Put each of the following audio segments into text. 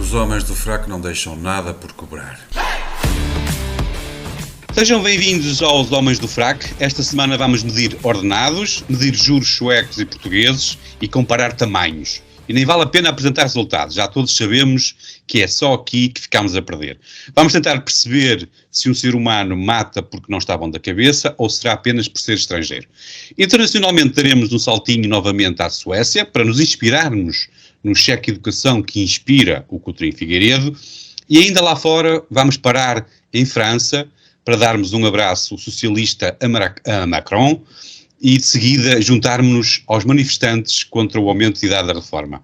Os homens do fraco não deixam nada por cobrar. Sejam bem-vindos aos Homens do Fraco. Esta semana vamos medir ordenados, medir juros suecos e portugueses e comparar tamanhos. E nem vale a pena apresentar resultados, já todos sabemos que é só aqui que ficamos a perder. Vamos tentar perceber se um ser humano mata porque não está bom da cabeça ou será apenas por ser estrangeiro. Internacionalmente daremos um saltinho novamente à Suécia para nos inspirarmos no cheque de educação que inspira o Coutinho Figueiredo, e ainda lá fora vamos parar em França para darmos um abraço socialista a Macron e de seguida juntarmos-nos aos manifestantes contra o aumento de idade da reforma.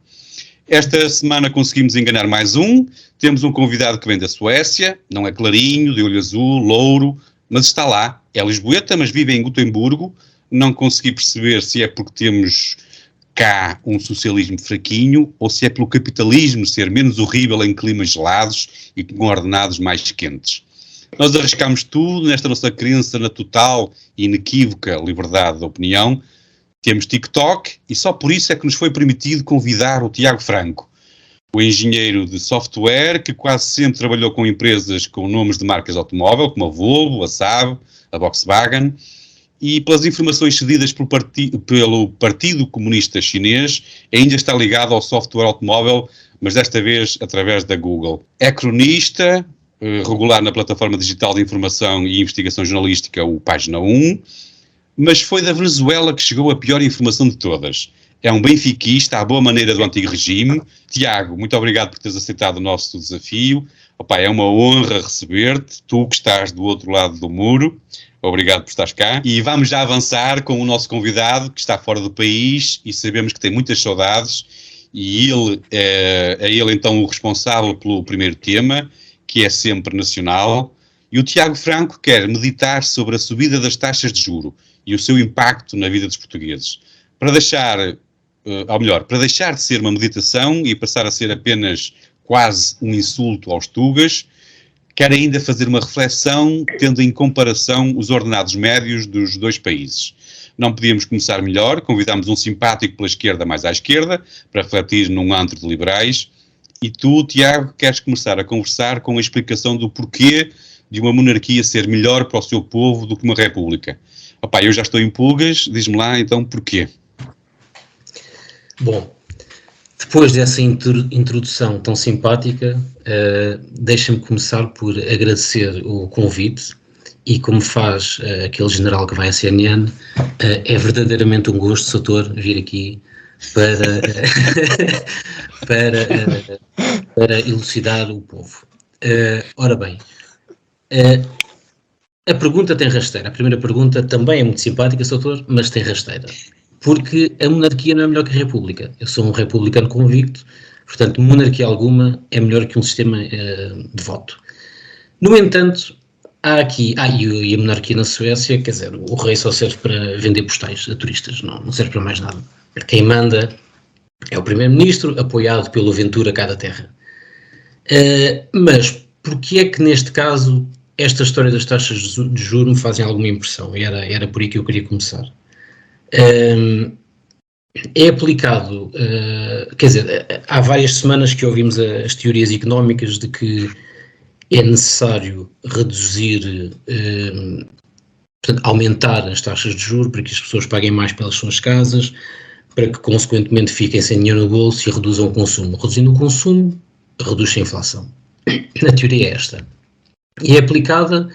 Esta semana conseguimos enganar mais um, temos um convidado que vem da Suécia, não é clarinho, de olho azul, louro, mas está lá, é lisboeta, mas vive em Gotemburgo. Não consegui perceber se é porque temos cá um socialismo fraquinho ou se é pelo capitalismo ser menos horrível em climas gelados e com ordenados mais quentes. Nós arriscámos tudo nesta nossa crença na total e inequívoca liberdade de opinião. Temos TikTok e só por isso é que nos foi permitido convidar o Tiago Franco, o engenheiro de software que quase sempre trabalhou com empresas com nomes de marcas de automóvel, como a Volvo, a Saab, a Volkswagen, e pelas informações cedidas pelo Partido Comunista Chinês, ainda está ligado ao software automóvel, mas desta vez através da Google. É cronista, regular na plataforma digital de informação e investigação jornalística, o Página 1, mas foi da Venezuela que chegou a pior informação de todas. É um benfiquista, à boa maneira do antigo regime. Tiago, muito obrigado por teres aceitado o nosso desafio. Opa, é uma honra receber-te, tu que estás do outro lado do muro. Obrigado por estares cá. E vamos já avançar com o nosso convidado, que está fora do país e sabemos que tem muitas saudades. E é ele então o responsável pelo primeiro tema, que é sempre nacional. E o Tiago Franco quer meditar sobre a subida das taxas de juro e o seu impacto na vida dos portugueses. Para deixar de ser uma meditação e passar a ser apenas quase um insulto aos tugas, quer ainda fazer uma reflexão tendo em comparação os ordenados médios dos dois países. Não podíamos começar melhor, convidámos um simpático pela esquerda mais à esquerda, para refletir num antro de liberais, e tu, Tiago, queres começar a conversar com a explicação do porquê de uma monarquia ser melhor para o seu povo do que uma república. Opa, eu já estou em pulgas, diz-me lá então porquê. Bom, depois dessa introdução tão simpática, deixa-me começar por agradecer o convite e como faz aquele general que vai à CNN, é verdadeiramente um gosto, Soutor, vir aqui para elucidar o povo. Ora bem, a pergunta tem rasteira. A primeira pergunta também é muito simpática, Soutor, mas tem rasteira. Porque a monarquia não é melhor que a república. Eu sou um republicano convicto, portanto, monarquia alguma é melhor que um sistema de voto. No entanto, há aqui... e a monarquia na Suécia, quer dizer, o rei só serve para vender postais a turistas, não serve para mais nada. Quem manda é o primeiro-ministro, apoiado pelo Ventura cá da terra. Mas, porquê é que neste caso esta história das taxas de juros me fazem alguma impressão? E era por aí que eu queria começar. É aplicado, quer dizer, há várias semanas que ouvimos as teorias económicas de que é necessário reduzir, portanto, aumentar as taxas de juros para que as pessoas paguem mais pelas suas casas, para que consequentemente fiquem sem dinheiro no bolso e reduzam o consumo. Reduzindo o consumo, reduz a inflação. A teoria é esta. E é aplicada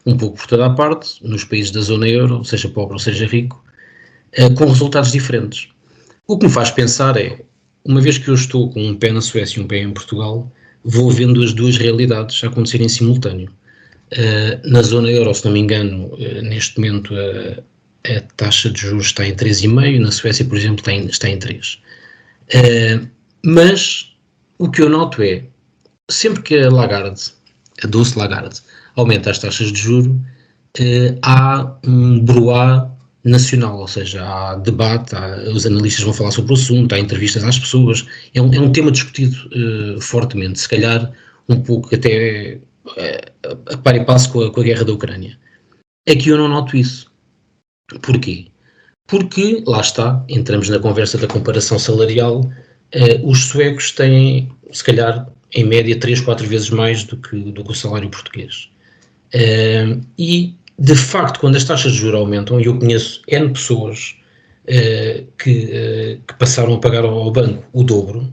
um pouco por toda a parte, nos países da zona euro, seja pobre ou seja rico, com resultados diferentes. O que me faz pensar é, uma vez que eu estou com um pé na Suécia e um pé em Portugal, vou vendo as duas realidades a acontecerem em simultâneo. Na zona euro, se não me engano, neste momento a taxa de juros está em 3,5%, na Suécia, por exemplo, está em 3%. Mas o que eu noto é, sempre que a Dulce Lagarde, aumenta as taxas de juros, há um broá nacional, ou seja, há debate, os analistas vão falar sobre o assunto, há entrevistas às pessoas, é um tema discutido fortemente, se calhar um pouco até a par e passo com a guerra da Ucrânia. Aqui eu não noto isso. Porquê? Porque, lá está, entramos na conversa da comparação salarial, os suecos têm, se calhar, em média 3, 4 vezes mais do que o salário português. E, de facto, quando as taxas de juros aumentam, e eu conheço N pessoas que passaram a pagar ao banco o dobro,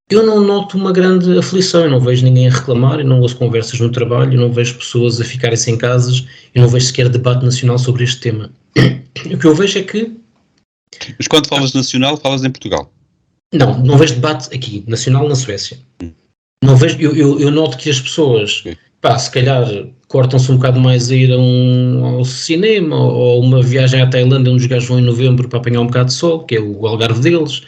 eu não noto uma grande aflição, eu não vejo ninguém a reclamar, eu não ouço conversas no trabalho, eu não vejo pessoas a ficarem-se em casas, eu não vejo sequer debate nacional sobre este tema. O que eu vejo é que... Mas quando falas nacional, falas em Portugal? Não vejo debate aqui, nacional na Suécia. Não vejo, eu noto que as pessoas, se calhar cortam-se um bocado mais a ir ao cinema, ou uma viagem à Tailândia, onde os gajos vão em novembro para apanhar um bocado de sol, que é o Algarve deles,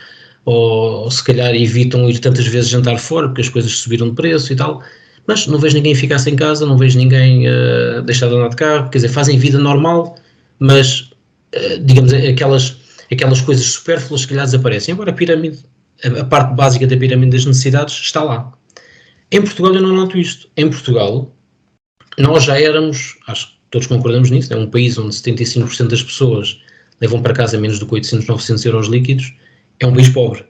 ou se calhar evitam ir tantas vezes jantar fora, porque as coisas subiram de preço e tal, mas não vejo ninguém ficar-se em casa, não vejo ninguém deixar de andar de carro, quer dizer, fazem vida normal, mas, digamos, aquelas coisas supérfluas se calhar desaparecem. Agora a pirâmide, a parte básica da pirâmide das necessidades está lá. Em Portugal eu não noto isto. Em Portugal nós já éramos, acho que todos concordamos nisso, é um país onde 75% das pessoas levam para casa menos do que 800, 900 euros líquidos, é um país pobre.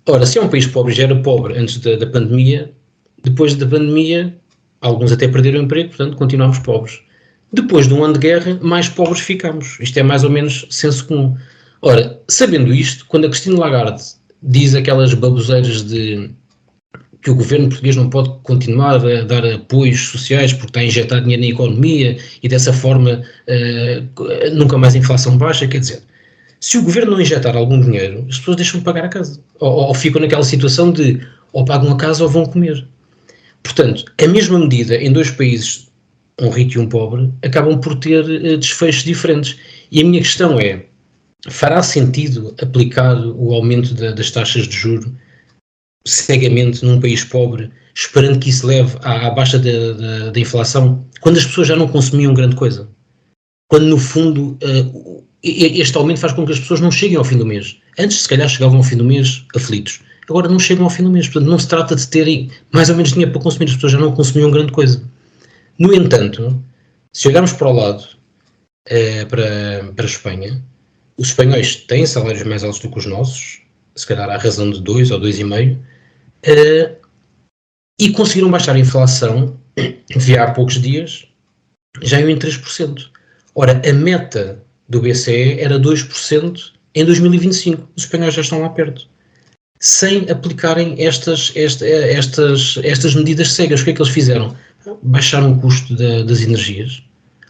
Ora, se é um país pobre, já era pobre antes da pandemia, depois da pandemia alguns até perderam o emprego, portanto continuamos pobres. Depois de um ano de guerra, mais pobres ficamos. Isto é mais ou menos senso comum. Ora, sabendo isto, quando a Christine Lagarde diz aquelas baboseiras de que o governo português não pode continuar a dar apoios sociais porque está a injetar dinheiro na economia e dessa forma nunca mais a inflação baixa, quer dizer, se o governo não injetar algum dinheiro, as pessoas deixam de pagar a casa. Ou ficam naquela situação de ou pagam a casa ou vão comer. Portanto, a mesma medida em dois países, um rico e um pobre, acabam por ter desfechos diferentes. E a minha questão é, fará sentido aplicar o aumento das taxas de juros cegamente num país pobre, esperando que isso leve à baixa da inflação, quando as pessoas já não consumiam grande coisa? Quando, no fundo, este aumento faz com que as pessoas não cheguem ao fim do mês. Antes, se calhar, chegavam ao fim do mês aflitos. Agora não chegam ao fim do mês. Portanto, não se trata de terem mais ou menos dinheiro para consumir. As pessoas já não consumiam grande coisa. No entanto, se olharmos para o lado, para a Espanha, os espanhóis têm salários mais altos do que os nossos, se calhar à razão de 2 ou 2,5%, e conseguiram baixar a inflação, via há poucos dias, já em 3%. Ora, a meta do BCE era 2% em 2025. Os espanhóis já estão lá perto. Sem aplicarem estas medidas cegas. O que é que eles fizeram? Baixaram o custo das energias.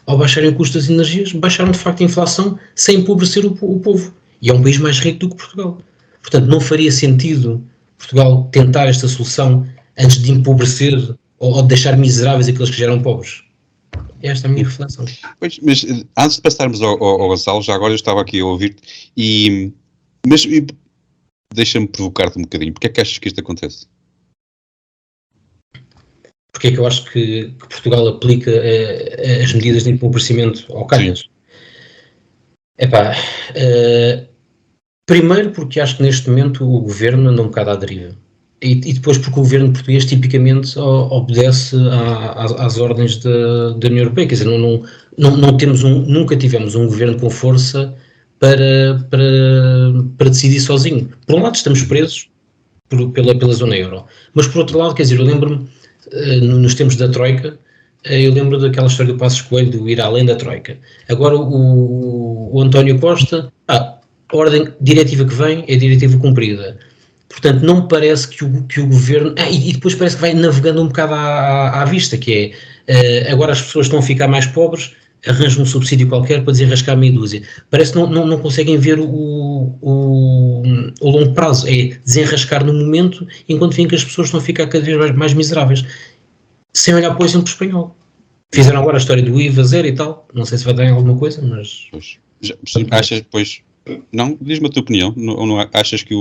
Ao baixarem o custo das energias, baixaram de facto a inflação sem empobrecer o povo. E é um país mais rico do que Portugal. Portanto, não faria sentido Portugal tentar esta solução antes de empobrecer ou de deixar miseráveis aqueles que já eram pobres. Esta é a minha reflexão. Pois, mas antes de passarmos ao Gonçalo, já agora eu estava aqui a ouvir-te, mas deixa-me provocar-te um bocadinho. Porquê é que achas que isto acontece? Porque é que eu acho que Portugal aplica as medidas de empobrecimento ao calhas? Primeiro porque acho que neste momento o governo anda um bocado à deriva. E depois porque o governo português tipicamente obedece às ordens da União Europeia. Quer dizer, não temos nunca tivemos um governo com força para decidir sozinho. Por um lado estamos presos pela zona euro, mas por outro lado, quer dizer, eu lembro-me, nos tempos da Troika, eu lembro daquela história do Passos Coelho, de ir além da Troika. Agora o António Costa, a ordem diretiva que vem é a diretiva cumprida. Portanto, não parece que o governo... E depois parece que vai navegando um bocado à vista, que é, agora as pessoas estão a ficar mais pobres, arranjam um subsídio qualquer para desenrascar meia dúzia. Parece que não conseguem ver o longo prazo, é desenrascar no momento, enquanto veem que as pessoas estão a ficar cada vez mais miseráveis, sem olhar para o exemplo espanhol. Fizeram agora a história do IVA zero e tal, não sei se vai dar em alguma coisa, mas... Achas, pois... Não? Diz-me a tua opinião. Não achas que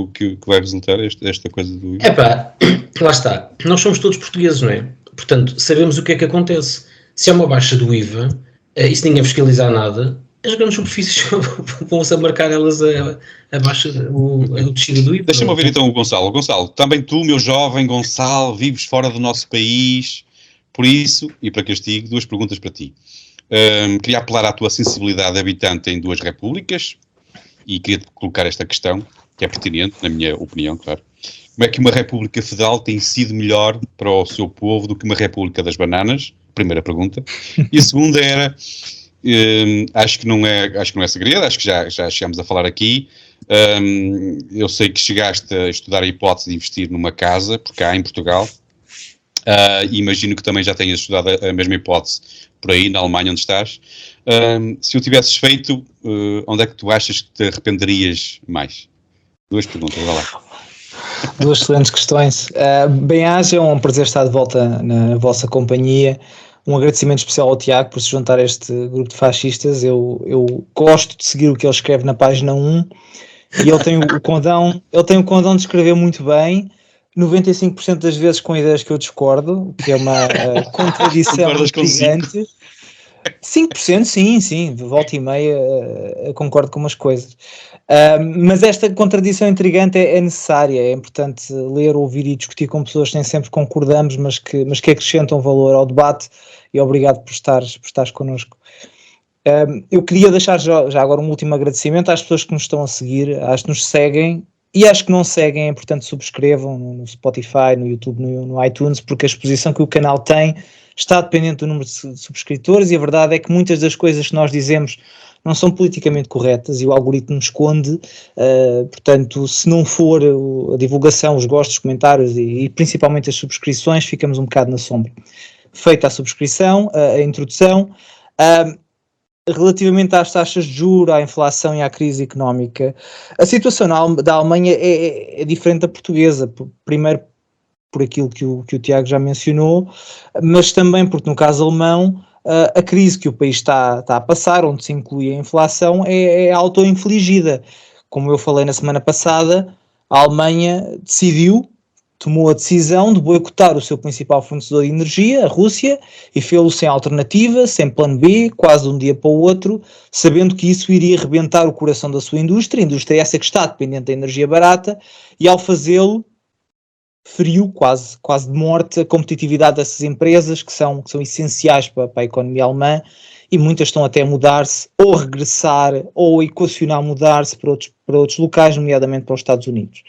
vai resultar esta coisa do IVA? Lá está. Nós somos todos portugueses, não é? Portanto, sabemos o que é que acontece. Se há uma baixa do IVA, e se ninguém fiscalizar nada, as grandes superfícies vão-se a marcar elas a baixa, o descida do IVA. Deixa-me ouvir então o Gonçalo. Gonçalo, também tu, meu jovem Gonçalo, vives fora do nosso país. Por isso, e para castigo, duas perguntas para ti. Queria apelar à tua sensibilidade habitante em duas repúblicas. E queria colocar esta questão, que é pertinente, na minha opinião, claro. como é que uma República Federal tem sido melhor para o seu povo do que uma República das Bananas? Primeira pergunta. E a segunda era, acho que não é segredo, acho que já chegámos a falar aqui. Eu sei que chegaste a estudar a hipótese de investir numa casa, por cá em Portugal. Imagino que também já tenhas estudado a mesma hipótese por aí, na Alemanha, onde estás. Se o tivesses feito, onde é que tu achas que te arrependerias mais? 2 perguntas, vai lá. 2 excelentes questões. Bem-aja, é um prazer estar de volta na vossa companhia. Um agradecimento especial ao Tiago por se juntar a este grupo de fascistas. Eu gosto de seguir o que ele escreve na página 1 e ele tem o condão de escrever muito bem, 95% das vezes com ideias que eu discordo, o que é uma contradição gigante. 5% sim, de volta e meia concordo com umas coisas. Mas esta contradição intrigante é necessária, é importante ler, ouvir e discutir com pessoas que nem sempre concordamos, mas que acrescentam valor ao debate, e obrigado por estares connosco. Eu queria deixar já agora um último agradecimento às pessoas que nos estão a seguir, às que nos seguem, e às que não seguem, é importante subscrevam no Spotify, no YouTube, no iTunes, porque a exposição que o canal tem está dependente do número de subscritores, e a verdade é que muitas das coisas que nós dizemos não são politicamente corretas e o algoritmo nos esconde, portanto, se não for a divulgação, os gostos, os comentários e principalmente as subscrições, ficamos um bocado na sombra. Feita a subscrição, a introdução, relativamente às taxas de juros, à inflação e à crise económica, a situação da Alemanha é diferente da portuguesa, primeiro por aquilo que o Tiago já mencionou, mas também porque no caso alemão a crise que o país está a passar, onde se inclui a inflação, é auto-infligida. Como eu falei na semana passada, a Alemanha tomou a decisão de boicotar o seu principal fornecedor de energia, a Rússia, e fê-lo sem alternativa, sem plano B, quase de um dia para o outro, sabendo que isso iria rebentar o coração da sua indústria, a indústria essa que está dependente da energia barata, e ao fazê-lo feriu quase de morte a competitividade dessas empresas que são essenciais para a economia alemã, e muitas estão até a mudar-se ou regressar ou equacionar mudar-se para outros locais, nomeadamente para os Estados Unidos.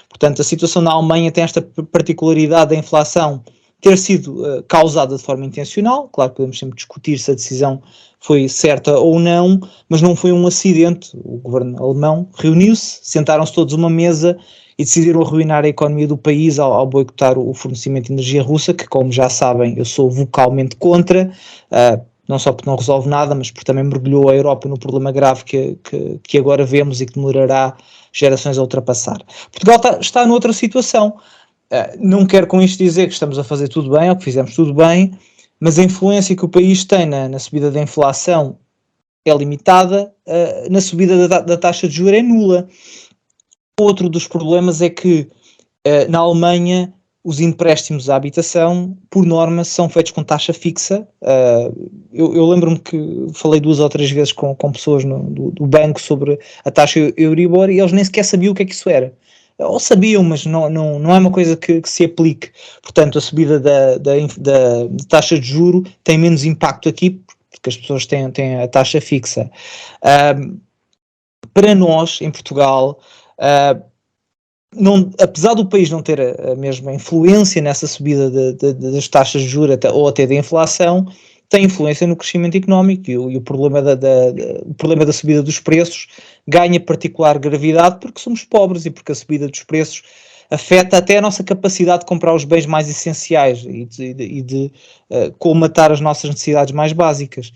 Portanto, a situação na Alemanha tem esta particularidade da inflação ter sido causada de forma intencional. Claro que podemos sempre discutir se a decisão foi certa ou não, mas não foi um acidente. O governo alemão reuniu-se, sentaram-se todos a uma mesa e decidiram arruinar a economia do país ao boicotar o fornecimento de energia russa, que, como já sabem, eu sou vocalmente contra, não só porque não resolve nada, mas porque também mergulhou a Europa no problema grave que agora vemos e que demorará gerações a ultrapassar. Portugal está noutra situação. Não quero com isto dizer que estamos a fazer tudo bem ou que fizemos tudo bem, mas a influência que o país tem na subida da inflação é limitada, na subida da taxa de juros é nula. Outro dos problemas é que na Alemanha os empréstimos à habitação, por norma, são feitos com taxa fixa. Eu lembro-me que falei 2 ou 3 vezes com pessoas do banco sobre a taxa Euribor e eles nem sequer sabiam o que é que isso era. Ou sabiam, mas não é uma coisa que se aplique. Portanto, a subida da taxa de juro tem menos impacto aqui, porque as pessoas têm a taxa fixa. Para nós, em Portugal, apesar do país não ter a mesma influência nessa subida das taxas de juros ou até da inflação, tem influência no crescimento económico e o problema da subida dos preços ganha particular gravidade porque somos pobres e porque a subida dos preços afeta até a nossa capacidade de comprar os bens mais essenciais e de colmatar as nossas necessidades mais básicas.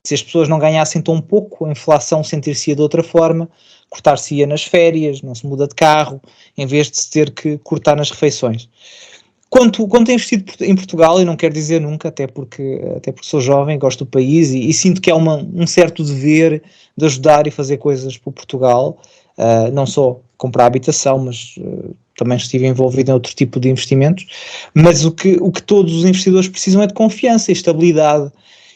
Se as pessoas não ganhassem tão pouco, a inflação sentir-se-ia de outra forma, cortar-se-ia nas férias, não se muda de carro, em vez de se ter que cortar nas refeições. Quanto a investir em Portugal, eu não quero dizer nunca, até porque sou jovem, gosto do país e sinto que há um certo dever de ajudar e fazer coisas por Portugal, não só comprar habitação, mas também estive envolvido em outro tipo de investimentos, mas o que todos os investidores precisam é de confiança e estabilidade.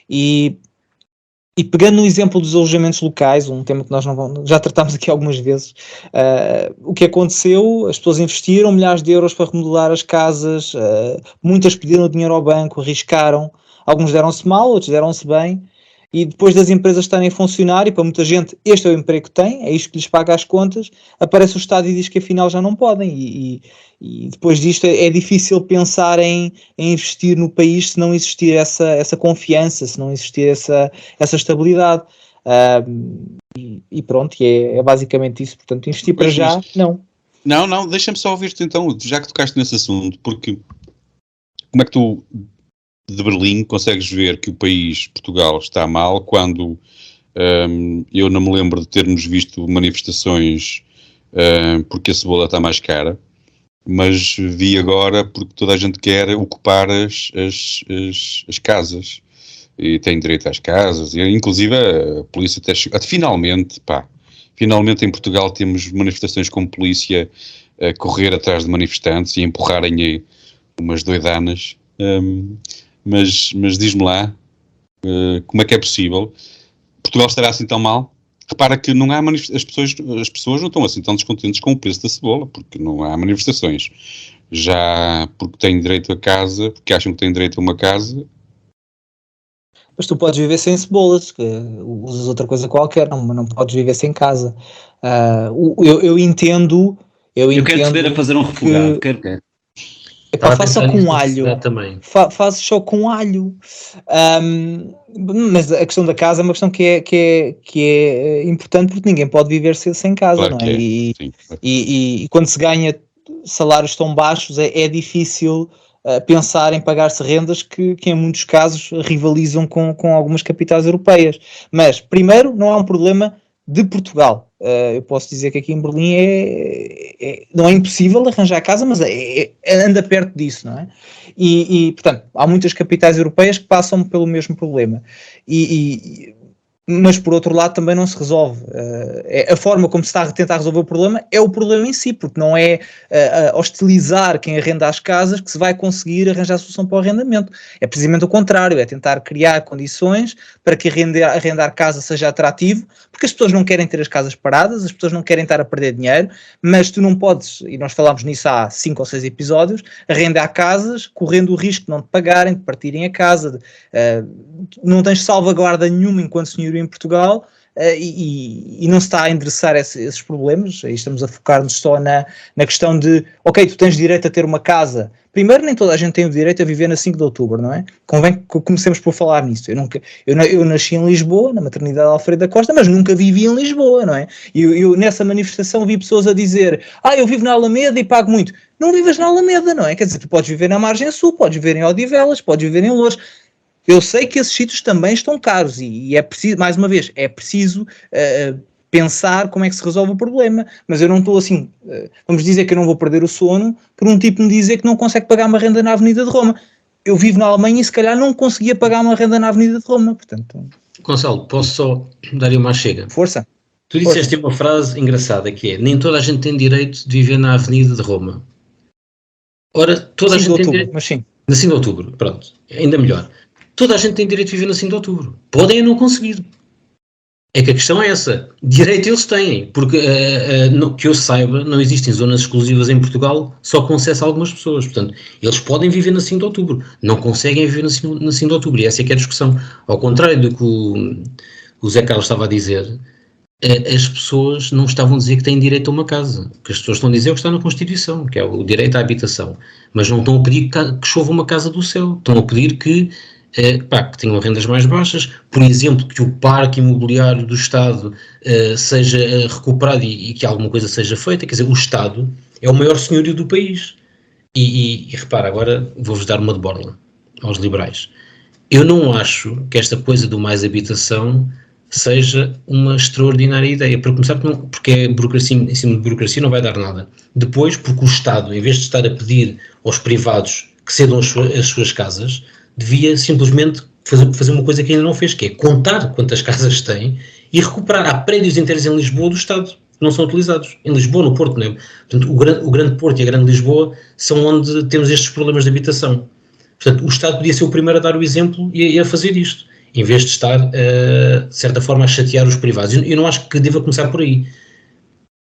E pegando no exemplo dos alojamentos locais, um tema que nós já tratámos aqui algumas vezes, o que aconteceu, as pessoas investiram milhares de euros para remodelar as casas, muitas pediram dinheiro ao banco, arriscaram, alguns deram-se mal, outros deram-se bem, e depois das empresas estarem a funcionar, e para muita gente este é o emprego que tem, é isto que lhes paga as contas, aparece o Estado e diz que afinal já não podem, e depois disto é difícil pensar em investir no país se não existir essa confiança, se não existir essa estabilidade. E pronto, é basicamente isso. Portanto, investir para já, não. Não, deixa-me só ouvir-te então, já que tocaste nesse assunto, porque como é que tu, de Berlim, consegues ver que o país, Portugal, está mal, quando eu não me lembro de termos visto manifestações porque a cebola está mais cara, mas vi agora porque toda a gente quer ocupar as casas, e tem direito às casas, e inclusive a polícia até chegou, finalmente em Portugal temos manifestações com polícia a correr atrás de manifestantes e a empurrarem umas doidanas, mas diz-me lá, como é que é possível? Portugal estará assim tão mal? Repara que não há as pessoas não estão assim tão descontentes com o preço da cebola, porque não há manifestações. Já porque têm direito a casa, porque acham que têm direito a uma casa. Mas tu podes viver sem cebolas, que usas outra coisa qualquer, não podes viver sem casa. Eu entendo. Eu quero te ver a fazer um refogado, quero. Faz só com alho. Faz só com alho. Mas a questão da casa é uma questão que é importante, porque ninguém pode viver sem casa, claro, não é? E quando se ganha salários tão baixos é difícil pensar em pagar-se rendas que em muitos casos rivalizam com algumas capitais europeias. Mas, primeiro, não há um problema de Portugal. Eu posso dizer que aqui em Berlim não é impossível arranjar casa, mas anda perto disso, não é? E, portanto, há muitas capitais europeias que passam pelo mesmo problema. Mas, por outro lado, também não se resolve. A forma como se está a tentar resolver o problema é o problema em si, porque não é hostilizar quem arrenda as casas que se vai conseguir arranjar a solução para o arrendamento. É precisamente o contrário, é tentar criar condições para que arrendar casa seja atrativo, porque as pessoas não querem ter as casas paradas, as pessoas não querem estar a perder dinheiro, mas tu não podes, e nós falámos nisso há 5 ou 6 episódios, arrendar casas correndo o risco de não te pagarem, de partirem a casa, não tens salvaguarda nenhuma enquanto senhorio em Portugal, e não se está a endereçar esses problemas. Aí estamos a focar-nos só na questão de, ok, tu tens direito a ter uma casa. Primeiro, nem toda a gente tem o direito a viver na 5 de outubro, não é? Convém que comecemos por falar nisso. Eu nasci em Lisboa, na maternidade Alfredo da Costa, mas nunca vivi em Lisboa, não é? Eu nessa manifestação vi pessoas a dizer, eu vivo na Alameda e pago muito. Não vivas na Alameda, não é? Quer dizer, tu podes viver na Margem Sul, podes viver em Odivelas, podes viver em Loures. Eu sei que esses sítios também estão caros e é preciso, mais uma vez, é preciso pensar como é que se resolve o problema, mas eu não estou assim, vamos dizer que eu não vou perder o sono por um tipo me dizer que não consegue pagar uma renda na Avenida de Roma. Eu vivo na Alemanha e se calhar não conseguia pagar uma renda na Avenida de Roma, portanto... Gonçalo, posso só dar-lhe uma chega? Força. Tu disseste uma frase engraçada que é, nem toda a gente tem direito de viver na Avenida de Roma. Ora, toda a gente tem direito... Mas sim. Na 5 de outubro, pronto, ainda melhor. Toda a gente tem direito de viver na 5 de outubro. Podem ou não conseguir. É que a questão é essa. Direito eles têm, porque que eu saiba, não existem zonas exclusivas em Portugal só com acesso a algumas pessoas. Portanto, eles podem viver na 5 de outubro. Não conseguem viver na 5 de outubro. E essa é que é a discussão. Ao contrário do que o Zé Carlos estava a dizer, as pessoas não estavam a dizer que têm direito a uma casa. O que as pessoas estão a dizer é o que está na Constituição, que é o direito à habitação. Mas não estão a pedir que chova uma casa do céu. Estão a pedir que tenham rendas mais baixas, por exemplo, que o parque imobiliário do Estado seja recuperado e que alguma coisa seja feita. Quer dizer, o Estado é o maior senhorio do país. E repara, agora vou-vos dar uma de borla aos liberais. Eu não acho que esta coisa do mais habitação seja uma extraordinária ideia. Para começar, porque é burocracia em cima de burocracia, não vai dar nada. Depois, porque o Estado, em vez de estar a pedir aos privados que cedam as suas casas, devia simplesmente fazer uma coisa que ainda não fez, que é contar quantas casas tem e recuperar. Há prédios inteiros em Lisboa do Estado que não são utilizados. Em Lisboa, no Porto, não é? Portanto, o grande Porto e a grande Lisboa são onde temos estes problemas de habitação. Portanto, o Estado podia ser o primeiro a dar o exemplo e a fazer isto, em vez de estar, de certa forma, a chatear os privados. Eu não acho que deva começar por aí.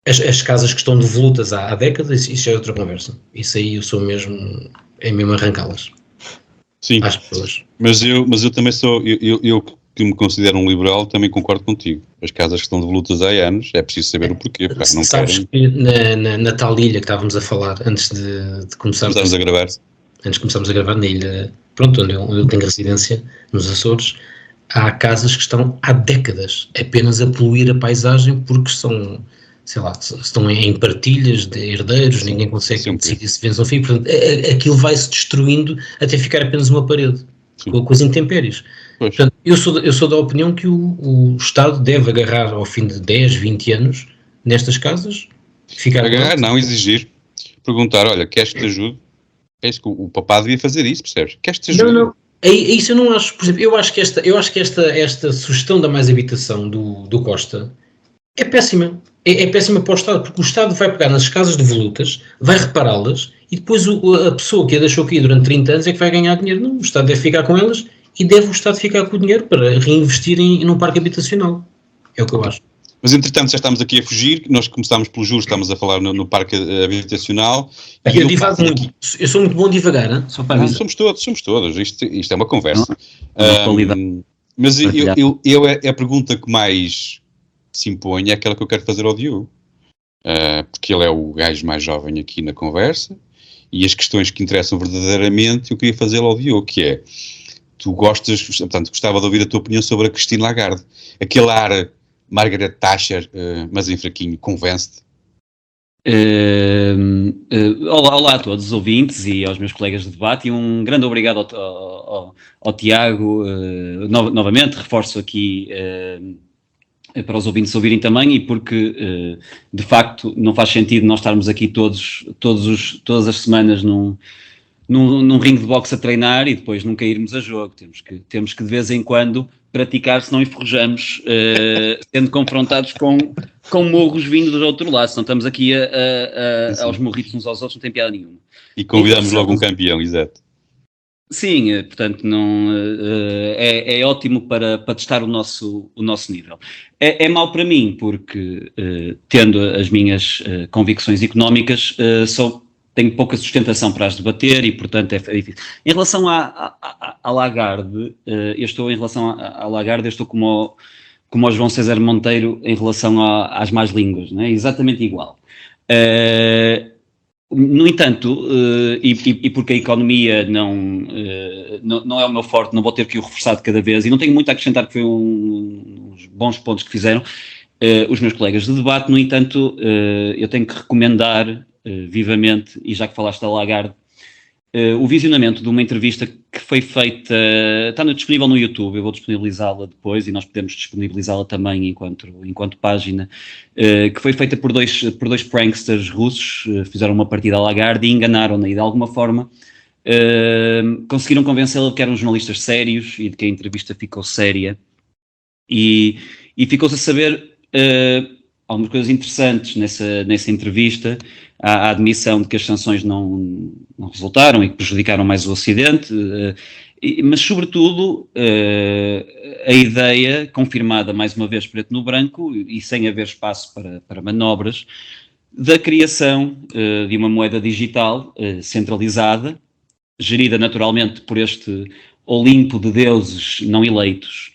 As casas que estão devolutas há décadas, isso é outra conversa. Isso aí eu sou mesmo, é mesmo arrancá-las. Sim, às pessoas. Mas eu também sou, eu que me considero um liberal, também concordo contigo. As casas que estão devolutas há anos, é preciso saber o porquê. Pá, não sabes querem... que na tal ilha que estávamos a falar, antes de começarmos a gravar, antes de começarmos a gravar, na ilha, pronto, onde eu tenho residência, nos Açores, há casas que estão há décadas apenas a poluir a paisagem porque são, sei lá, estão em partilhas de herdeiros, ninguém consegue decidir se vende ou fim, portanto, aquilo vai-se destruindo até ficar apenas uma parede, com as intempéries. Portanto, eu sou da opinião que o Estado deve agarrar ao fim de 10, 20 anos nestas casas, ficar... Agarrar, não, exigir, perguntar, olha, queres que te ajude? É isso que o papá devia fazer isso, percebes? Queres que te ajude? Não. É isso eu não acho, por exemplo, eu acho que esta sugestão da mais habitação do Costa é péssima. É péssima para o Estado, porque o Estado vai pegar nas casas devolutas, vai repará-las e depois a pessoa que a deixou cair durante 30 anos é que vai ganhar dinheiro. Não, o Estado deve ficar com elas e deve o Estado ficar com o dinheiro para reinvestir num parque habitacional. É o que eu acho. Mas, entretanto, já estamos aqui a fugir. Nós começámos pelos juros, estamos a falar no parque habitacional. Eu divago muito. Eu sou muito bom a divagar, hein? Só para avisar. Somos todos. Isto é uma conversa. Mas a pergunta que mais se impõe é aquela que eu quero fazer ao Diogo. Porque ele é o gajo mais jovem aqui na conversa. E as questões que interessam verdadeiramente, eu queria fazê-lo ao Diogo, que é... Tu gostava de ouvir a tua opinião sobre a Christine Lagarde. Aquele ar... Margaret Thatcher, mas em fraquinho, convence-te? Olá a todos os ouvintes e aos meus colegas de debate e um grande obrigado ao Tiago. Novamente, reforço aqui para os ouvintes ouvirem também e porque, de facto, não faz sentido nós estarmos aqui todas as semanas num ringue de boxe a treinar e depois nunca irmos a jogo. Temos que de vez em quando praticar, senão enferrujamos, sendo confrontados com morros vindos do outro lado, senão estamos aqui aos morritos uns aos outros, não tem piada nenhuma. E convidamos logo um campeão, exato. Sim, portanto, é ótimo para testar o nosso nível. É mau para mim, porque tendo as minhas convicções económicas, tenho pouca sustentação para as debater e, portanto, é difícil. Em relação à Lagarde, eu estou como o João César Monteiro em relação às más línguas, não é? Exatamente igual. No entanto, e porque a economia não é o meu forte, não vou ter que o reforçar de cada vez, e não tenho muito a acrescentar, que foi uns bons pontos que fizeram os meus colegas de debate. No entanto, eu tenho que recomendar vivamente, e já que falaste da Lagarde, o visionamento de uma entrevista que foi feita, está disponível no YouTube, eu vou disponibilizá-la depois e nós podemos disponibilizá-la também enquanto página, que foi feita por dois pranksters russos, fizeram uma partida à Lagarde e enganaram-na e de alguma forma conseguiram convencê-la de que eram jornalistas sérios e de que a entrevista ficou séria e ficou-se a saber algumas coisas interessantes nessa entrevista. A admissão de que as sanções não resultaram e que prejudicaram mais o Ocidente, mas sobretudo a ideia, confirmada mais uma vez preto no branco e sem haver espaço para manobras, da criação de uma moeda digital centralizada, gerida naturalmente por este Olimpo de deuses não eleitos,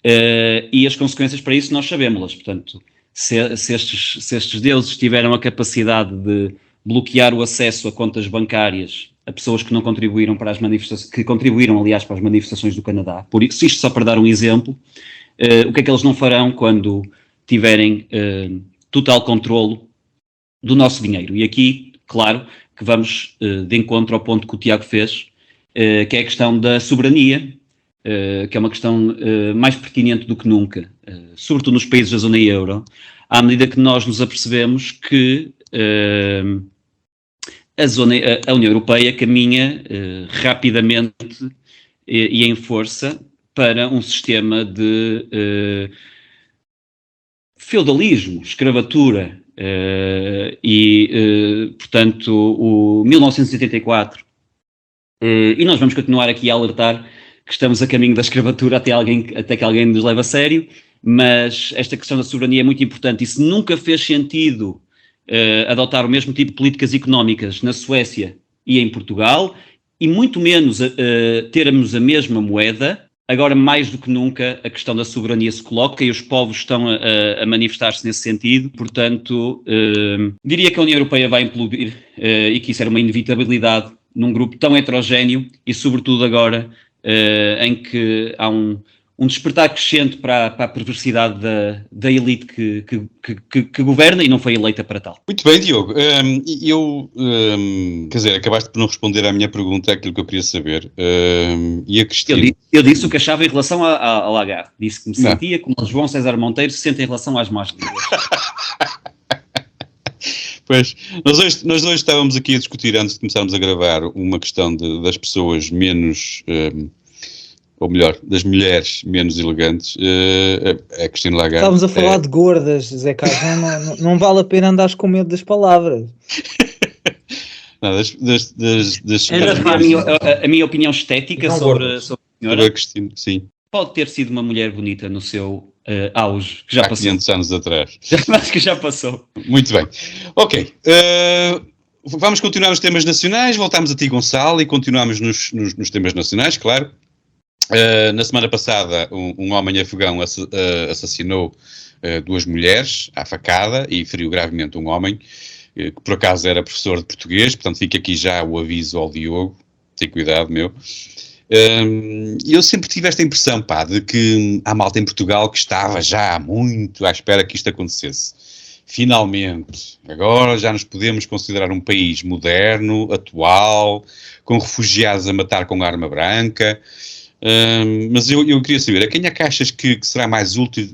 e as consequências para isso nós sabemos-las. Portanto, se estes deuses tiveram a capacidade de bloquear o acesso a contas bancárias a pessoas que não contribuíram para as manifestações, que contribuíram, aliás, para as manifestações do Canadá, por isso, isto só para dar um exemplo, o que é que eles não farão quando tiverem total controlo do nosso dinheiro? E aqui, claro, que vamos de encontro ao ponto que o Tiago fez, que é a questão da soberania, que é uma questão mais pertinente do que nunca, sobretudo nos países da zona euro, à medida que nós nos apercebemos que a União Europeia caminha rapidamente e em força para um sistema de feudalismo, escravatura, portanto, o 1984, e nós vamos continuar aqui a alertar que estamos a caminho da escravatura até que alguém nos leve a sério, mas esta questão da soberania é muito importante e se nunca fez sentido adotar o mesmo tipo de políticas económicas na Suécia e em Portugal, e muito menos termos a mesma moeda, agora mais do que nunca a questão da soberania se coloca e os povos estão a manifestar-se nesse sentido, portanto diria que a União Europeia vai implodir e que isso era uma inevitabilidade num grupo tão heterogéneo e sobretudo agora em que há um despertar crescente para a perversidade da elite que governa e não foi eleita para tal. Muito bem, Diogo. Quer dizer, acabaste por não responder à minha pergunta, aquilo que eu queria saber. E a Cristina? Eu disse o que achava em relação à Lagarde. Disse que me sentia como o João César Monteiro se sente em relação às más línguas. Pois, nós dois estávamos aqui a discutir, antes de começarmos a gravar, uma questão das pessoas menos... ou melhor, das mulheres menos elegantes, a Cristina Lagarde... Estávamos a falar de gordas, Zé Carlos, não vale a pena andares com medo das palavras. Não, a minha opinião estética sobre a senhora, a Cristina, sim. Pode ter sido uma mulher bonita no seu auge, que já passou. Há 500 anos atrás. Acho que já passou. Muito bem. Ok. Vamos continuar nos temas nacionais, voltamos a ti, Gonçalo, e continuamos nos temas nacionais, claro. Na semana passada, um homem afegão assassinou 2 mulheres à facada e feriu gravemente um homem, que por acaso era professor de português, portanto fica aqui já o aviso ao Diogo, tem cuidado, meu. Eu sempre tive esta impressão, de que há malta em Portugal que estava já muito à espera que isto acontecesse. Finalmente, agora já nos podemos considerar um país moderno, atual, com refugiados a matar com arma branca. Mas eu queria saber, a quem é que achas que será mais útil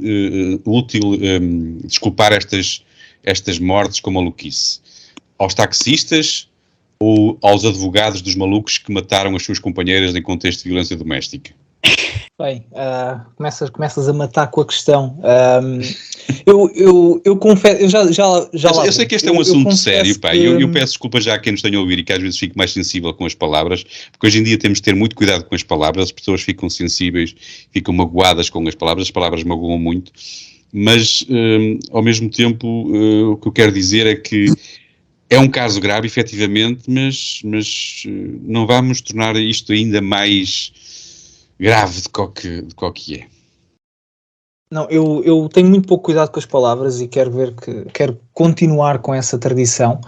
desculpar estas mortes com maluquice? Aos taxistas ou aos advogados dos malucos que mataram as suas companheiras em contexto de violência doméstica? Bem, começas a matar com a questão. Eu confesso, eu sei que este é um assunto sério, pá, eu peço desculpa já a quem nos tenha a ouvir e que às vezes fico mais sensível com as palavras, porque hoje em dia temos de ter muito cuidado com as palavras, as pessoas ficam sensíveis, ficam magoadas com as palavras magoam muito, mas ao mesmo tempo o que eu quero dizer é que é um caso grave, efetivamente, mas não vamos tornar isto ainda mais grave do que é. Não, eu tenho muito pouco cuidado com as palavras e quero continuar com essa tradição,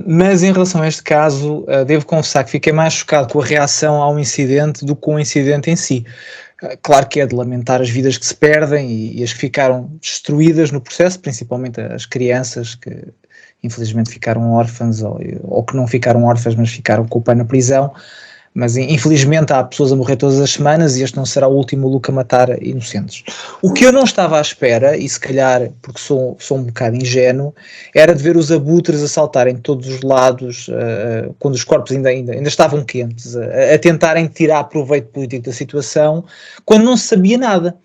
mas em relação a este caso, devo confessar que fiquei mais chocado com a reação ao incidente do que com o incidente em si. Claro que é de lamentar as vidas que se perdem e as que ficaram destruídas no processo, principalmente as crianças que infelizmente ficaram órfãs ou que não ficaram órfãs, mas ficaram com o pai na prisão. Mas infelizmente há pessoas a morrer todas as semanas e este não será o último maluco a matar inocentes. O que eu não estava à espera, e se calhar porque sou um bocado ingênuo, era de ver os abutres a saltarem de todos os lados, quando os corpos ainda estavam quentes, a tentarem tirar proveito político da situação, quando não se sabia nada.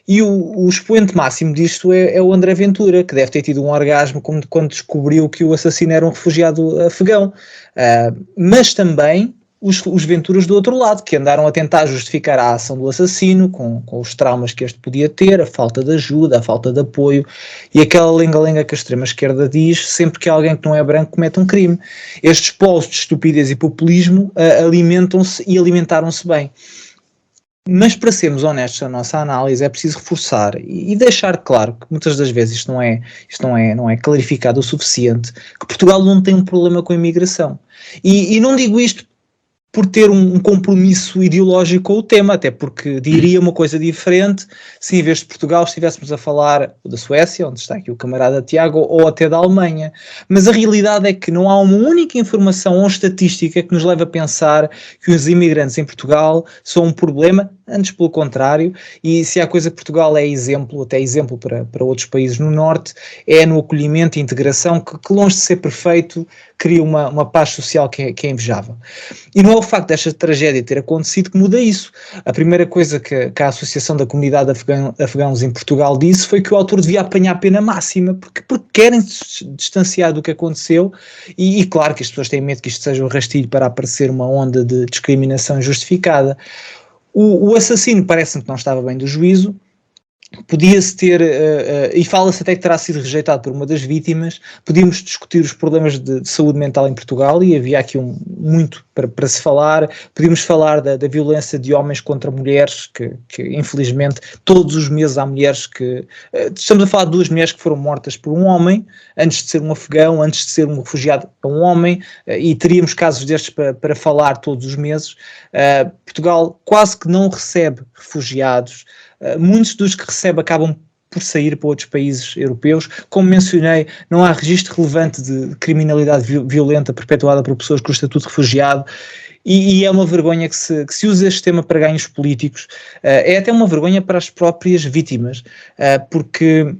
E o expoente máximo disto é o André Ventura, que deve ter tido um orgasmo quando descobriu que o assassino era um refugiado afegão. Mas também os Venturas do outro lado, que andaram a tentar justificar a ação do assassino com os traumas que este podia ter, a falta de ajuda, a falta de apoio e aquela lenga-lenga que a extrema-esquerda diz sempre que alguém que não é branco comete um crime. Estes polos de estupidez e populismo alimentam-se e alimentaram-se bem. Mas para sermos honestos na nossa análise é preciso reforçar e deixar claro que muitas das vezes isto não é clarificado o suficiente, que Portugal não tem um problema com a imigração. E não digo isto por ter um compromisso ideológico com o tema, até porque diria uma coisa diferente se em vez de Portugal estivéssemos a falar da Suécia, onde está aqui o camarada Tiago, ou até da Alemanha. Mas a realidade é que não há uma única informação ou estatística que nos leve a pensar que os imigrantes em Portugal são um problema, antes pelo contrário, e se há coisa que Portugal é exemplo, até exemplo para outros países no Norte, é no acolhimento e integração, que longe de ser perfeito, cria uma paz social que é invejável. E não é o facto desta tragédia ter acontecido que muda isso. A primeira coisa que a Associação da Comunidade Afegãos em Portugal disse foi que o autor devia apanhar a pena máxima, porque querem se distanciar do que aconteceu, e claro que as pessoas têm medo que isto seja um rastilho para aparecer uma onda de discriminação injustificada. O assassino parece-me que não estava bem do juízo, podia-se ter, e fala-se até que terá sido rejeitado por uma das vítimas, podíamos discutir os problemas de saúde mental em Portugal, e havia aqui muito para se falar. Podíamos falar da violência de homens contra mulheres, que infelizmente todos os meses há mulheres estamos a falar de 2 mulheres que foram mortas por um homem, antes de ser um afegão, antes de ser um refugiado, um homem, e teríamos casos destes para falar todos os meses. Portugal quase que não recebe refugiados. Muitos dos que recebe acabam por sair para outros países europeus. Como mencionei, não há registro relevante de criminalidade violenta perpetuada por pessoas com o estatuto de refugiado, e é uma vergonha que se use este tema para ganhos políticos. É até uma vergonha para as próprias vítimas, porque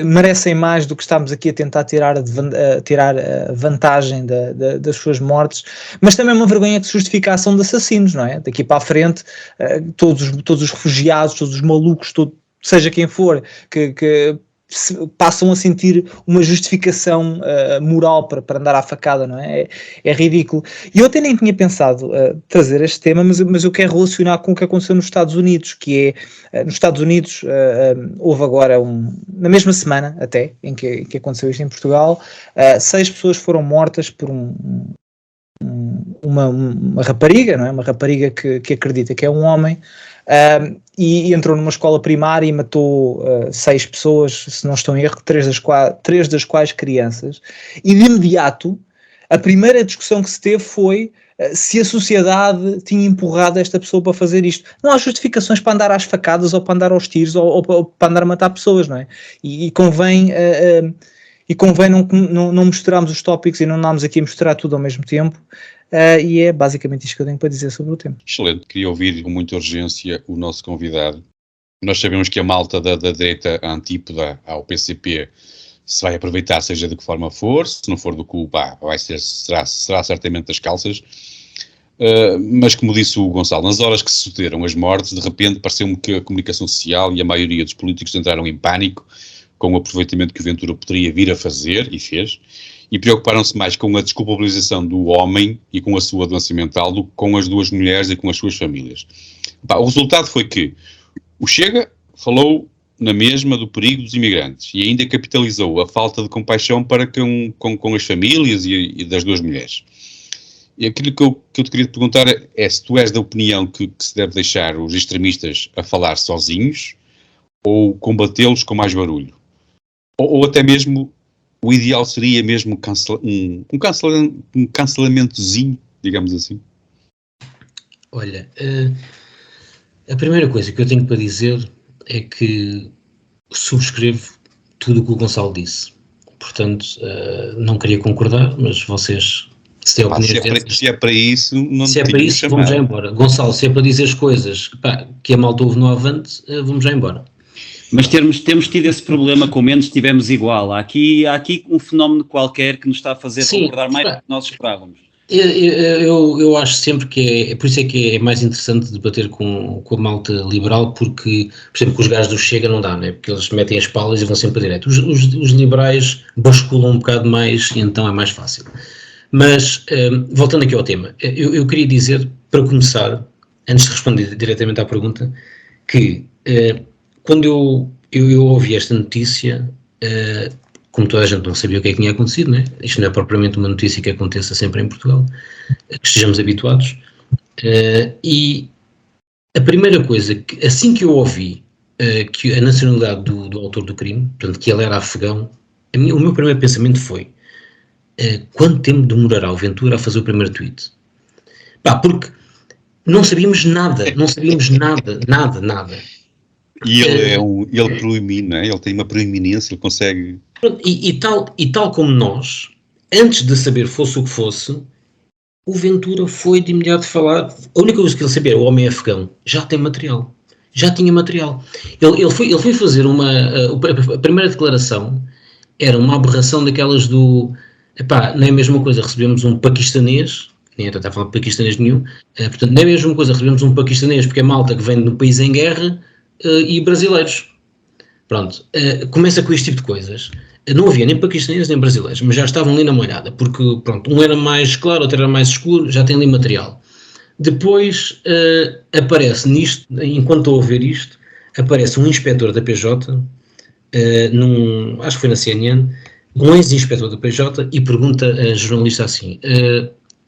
merecem mais do que estamos aqui a tentar tirar a vantagem das suas mortes, mas também é uma vergonha que se justifica a ação de assassinos, não é? Daqui para a frente, todos os refugiados, todos os malucos, seja quem for, que passam a sentir uma justificação moral para andar à facada, não é? É ridículo. E eu até nem tinha pensado trazer este tema, mas eu quero relacionar com o que aconteceu nos Estados Unidos, que é, nos Estados Unidos houve agora, na mesma semana até, em que aconteceu isto em Portugal, 6 pessoas foram mortas por uma rapariga, não é? Uma rapariga que acredita que é um homem, e entrou numa escola primária e matou 6 pessoas, se não estou em erro, 3 das quais crianças. E de imediato, a primeira discussão que se teve foi se a sociedade tinha empurrado esta pessoa para fazer isto. Não há justificações para andar às facadas, ou para andar aos tiros, ou para andar a matar pessoas, não é? E convém não misturarmos os tópicos e não andarmos aqui a misturar tudo ao mesmo tempo. E é basicamente isto que eu tenho para dizer sobre o tema. Excelente, queria ouvir com muita urgência o nosso convidado. Nós sabemos que a malta da direita antípoda ao PCP se vai aproveitar, seja de que forma for, se não for do cu, será certamente das calças. Mas como disse o Gonçalo, nas horas que se sucederam as mortes, de repente pareceu-me que a comunicação social e a maioria dos políticos entraram em pânico com o aproveitamento que o Ventura poderia vir a fazer, e fez, e preocuparam-se mais com a desculpabilização do homem e com a sua doença mental do que com as 2 mulheres e com as suas famílias. O resultado foi que o Chega falou na mesma do perigo dos imigrantes e ainda capitalizou a falta de compaixão para com as famílias e das 2 mulheres. E aquilo que eu te queria perguntar é se tu és da opinião que se deve deixar os extremistas a falar sozinhos ou combatê-los com mais barulho. Ou até mesmo o ideal seria mesmo um cancelamentozinho, digamos assim. Olha, a primeira coisa que eu tenho para dizer é que subscrevo tudo o que o Gonçalo disse. Portanto, não queria concordar, mas vocês, se têm opiniões... Se é para isso, não se é para isso, vamos já embora. Gonçalo, se é para dizer as coisas que a malta ouve no Avante, vamos já embora. Mas temos tido esse problema, com menos tivemos igual. Há aqui um fenómeno qualquer que nos está a fazer concordar mais do que nós esperávamos. Eu acho sempre que por isso é que é mais interessante debater com a malta liberal, porque, por exemplo, com os gajos do Chega não dá, né? Porque eles metem as palas e vão sempre a direito. Os liberais basculam um bocado mais e então é mais fácil. Mas, voltando aqui ao tema, eu queria dizer, para começar, antes de responder diretamente à pergunta, que... quando eu ouvi esta notícia, como toda a gente não sabia o que é que tinha acontecido, né? Isto não é propriamente uma notícia que aconteça sempre em Portugal, que estejamos habituados, e a primeira coisa, assim que eu ouvi que a nacionalidade do autor do crime, portanto que ele era afegão, o meu primeiro pensamento foi, quanto tempo demorará o Ventura a fazer o primeiro tweet? Porque não sabíamos nada, nada. E ele proemina, ele tem uma proeminência, ele consegue... E tal como nós, antes de saber fosse o que fosse, o Ventura foi de imediato falar. A única coisa que ele sabia era o homem afegão. Já tinha material. Ele foi fazer a primeira declaração era uma aberração daquelas do... não é a mesma coisa, recebemos um paquistanês, nem está a falar de paquistanês nenhum, portanto não é a mesma coisa, recebemos um paquistanês porque é malta que vem de um país em guerra, e brasileiros. Pronto, começa com este tipo de coisas. Não havia nem paquistaneses nem brasileiros, mas já estavam ali na molhada, porque pronto, um era mais claro, outro era mais escuro, já tem ali material. Depois aparece nisto, enquanto estou a ver isto, aparece um inspetor da PJ, acho que foi na CNN, um ex-inspetor da PJ, e pergunta a jornalista assim,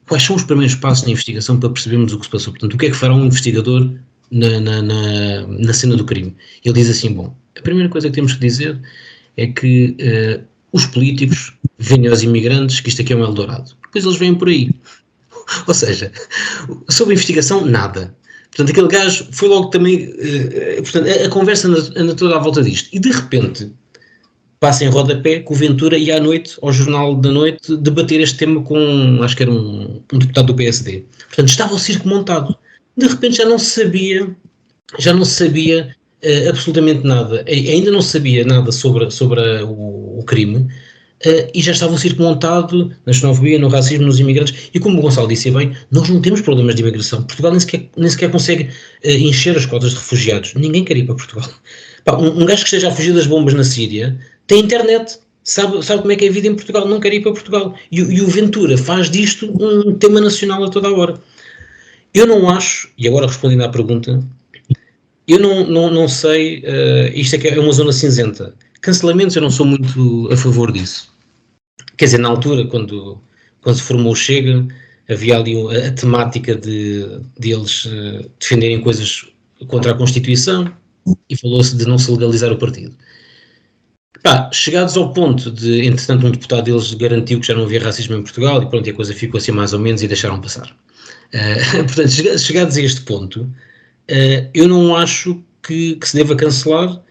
quais são os primeiros passos na investigação para percebermos o que se passou? Portanto, o que é que fará um investigador na cena do crime? Ele diz assim, bom, a primeira coisa que temos que dizer é que os políticos veem aos imigrantes que isto aqui é um Eldorado. Depois eles vêm por aí. Ou seja, sobre a investigação, nada. Portanto, aquele gajo foi logo também... portanto, a conversa anda toda à volta disto. E de repente, passa em rodapé que o Ventura ia à noite, ao Jornal da Noite, debater este tema com, acho que era um deputado do PSD. Portanto, estava o circo montado. De repente já não sabia absolutamente nada. Ainda não sabia nada sobre o crime, e já estava o circo montado na xenofobia, no racismo, nos imigrantes. E como o Gonçalo disse bem, nós não temos problemas de imigração. Portugal nem sequer consegue encher as cotas de refugiados. Ninguém quer ir para Portugal. Pá, um gajo que esteja a fugir das bombas na Síria tem internet, sabe como é que é a vida em Portugal, não quer ir para Portugal. E o Ventura faz disto um tema nacional a toda a hora. Eu não acho, e agora respondendo à pergunta, eu não sei, isto é uma zona cinzenta. Cancelamentos eu não sou muito a favor disso. Quer dizer, na altura, quando se formou o Chega, havia ali a temática de eles defenderem coisas contra a Constituição, e falou-se de não se legalizar o partido. Pá, chegados ao ponto de, entretanto, um deputado deles garantiu que já não havia racismo em Portugal, e pronto, a coisa ficou assim mais ou menos e deixaram passar. Portanto, chegados a este ponto, eu não acho que se deva cancelar,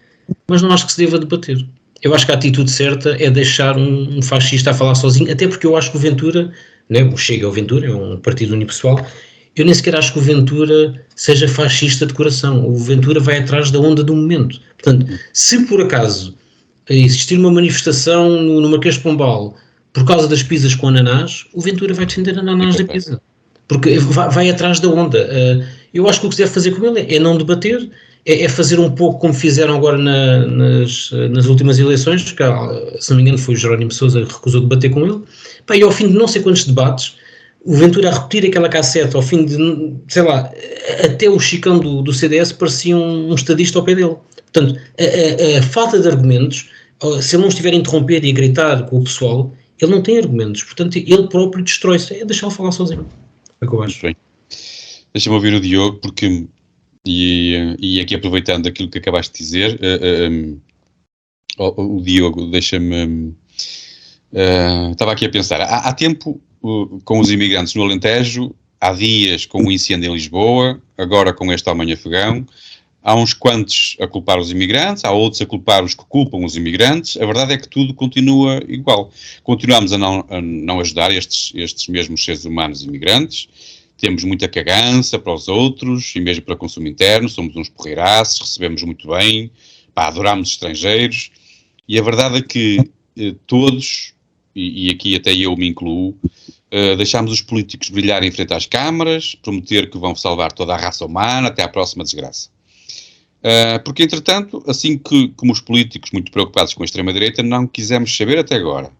mas não acho que se deva debater. Eu acho que a atitude certa é deixar um fascista a falar sozinho, até porque eu acho que o Ventura, né, o Chega é o Ventura, é um partido unipessoal, eu nem sequer acho que o Ventura seja fascista de coração. O Ventura vai atrás da onda do momento. Portanto, se por acaso existir uma manifestação no Marquês de Pombal por causa das pizzas com ananás, o Ventura vai defender ananás da pizza. Porque vai atrás da onda. Eu acho que o que se deve fazer com ele é não debater, é fazer um pouco como fizeram agora nas últimas eleições, que, se não me engano foi o Jerónimo de Sousa que recusou debater com ele. Pá, e ao fim de não sei quantos debates, o Ventura a repetir aquela cassete, ao fim de, sei lá, até o Chicão do CDS parecia um estadista ao pé dele. Portanto, a falta de argumentos, se ele não estiver a interromper e a gritar com o pessoal, ele não tem argumentos. Portanto, ele próprio destrói-se. É deixá-lo falar sozinho. É o que eu acho. Bem. Deixa-me ouvir o Diogo, porque, e aqui aproveitando aquilo que acabaste de dizer, o Diogo, deixa-me... estava aqui a pensar, há tempo com os imigrantes no Alentejo, há dias com o incêndio em Lisboa, agora com este Almanha-Afegão, há uns quantos a culpar os imigrantes, há outros a culpar os que culpam os imigrantes. A verdade é que tudo continua igual. Continuamos a não ajudar estes mesmos seres humanos imigrantes, temos muita cagança para os outros, e mesmo para consumo interno, somos uns porreiraços, recebemos muito bem, adoramos estrangeiros, e a verdade é que todos, e aqui até eu me incluo, deixámos os políticos brilhar em frente às câmaras, prometer que vão salvar toda a raça humana até à próxima desgraça. Porque, entretanto, assim como os políticos muito preocupados com a extrema-direita, não quisemos saber até agora.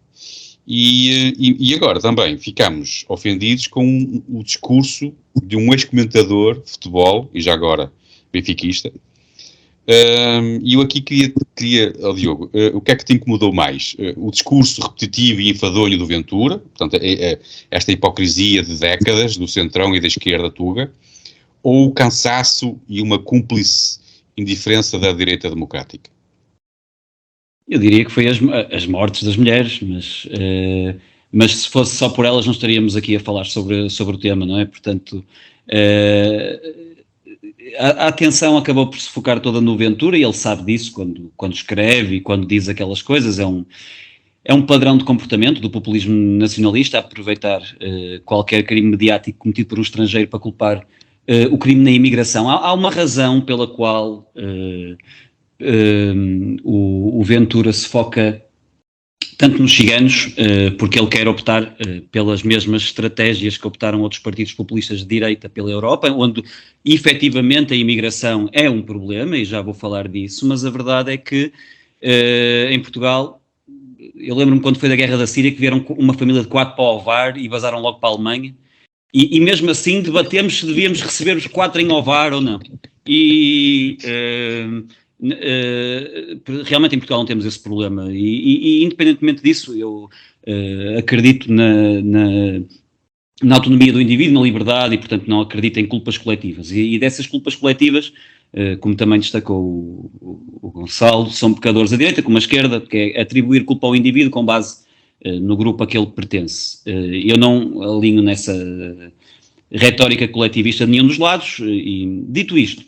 E agora também ficamos ofendidos com o discurso de um ex-comentador de futebol, e já agora benfiquista. E eu aqui queria Diogo, o que é que te incomodou mais? O discurso repetitivo e enfadonho do Ventura, portanto, esta hipocrisia de décadas do centrão e da esquerda tuga, ou o cansaço e uma cúmplice indiferença da direita democrática? Eu diria que foi as mortes das mulheres, mas se fosse só por elas não estaríamos aqui a falar sobre o tema, não é? Portanto, a atenção acabou por se focar toda no Ventura, e ele sabe disso quando escreve e quando diz aquelas coisas. É um padrão de comportamento do populismo nacionalista, aproveitar qualquer crime mediático cometido por um estrangeiro para culpar o crime na imigração. Há uma razão pela qual o Ventura se foca tanto nos ciganos, porque ele quer optar pelas mesmas estratégias que optaram outros partidos populistas de direita pela Europa, onde efetivamente a imigração é um problema, e já vou falar disso, mas a verdade é que em Portugal, eu lembro-me quando foi da Guerra da Síria, que vieram uma família de 4 para o Ovar e vazaram logo para a Alemanha, e mesmo assim debatemos se devíamos receber os 4 em Ovar ou não. E realmente em Portugal não temos esse problema e independentemente disso, eu acredito na autonomia do indivíduo, na liberdade e, portanto, não acredito em culpas coletivas. E dessas culpas coletivas, como também destacou o Gonçalo, são pecadores à direita como à esquerda, que é atribuir culpa ao indivíduo com base no grupo a que ele pertence. Eu não alinho nessa retórica coletivista de nenhum dos lados, e dito isto,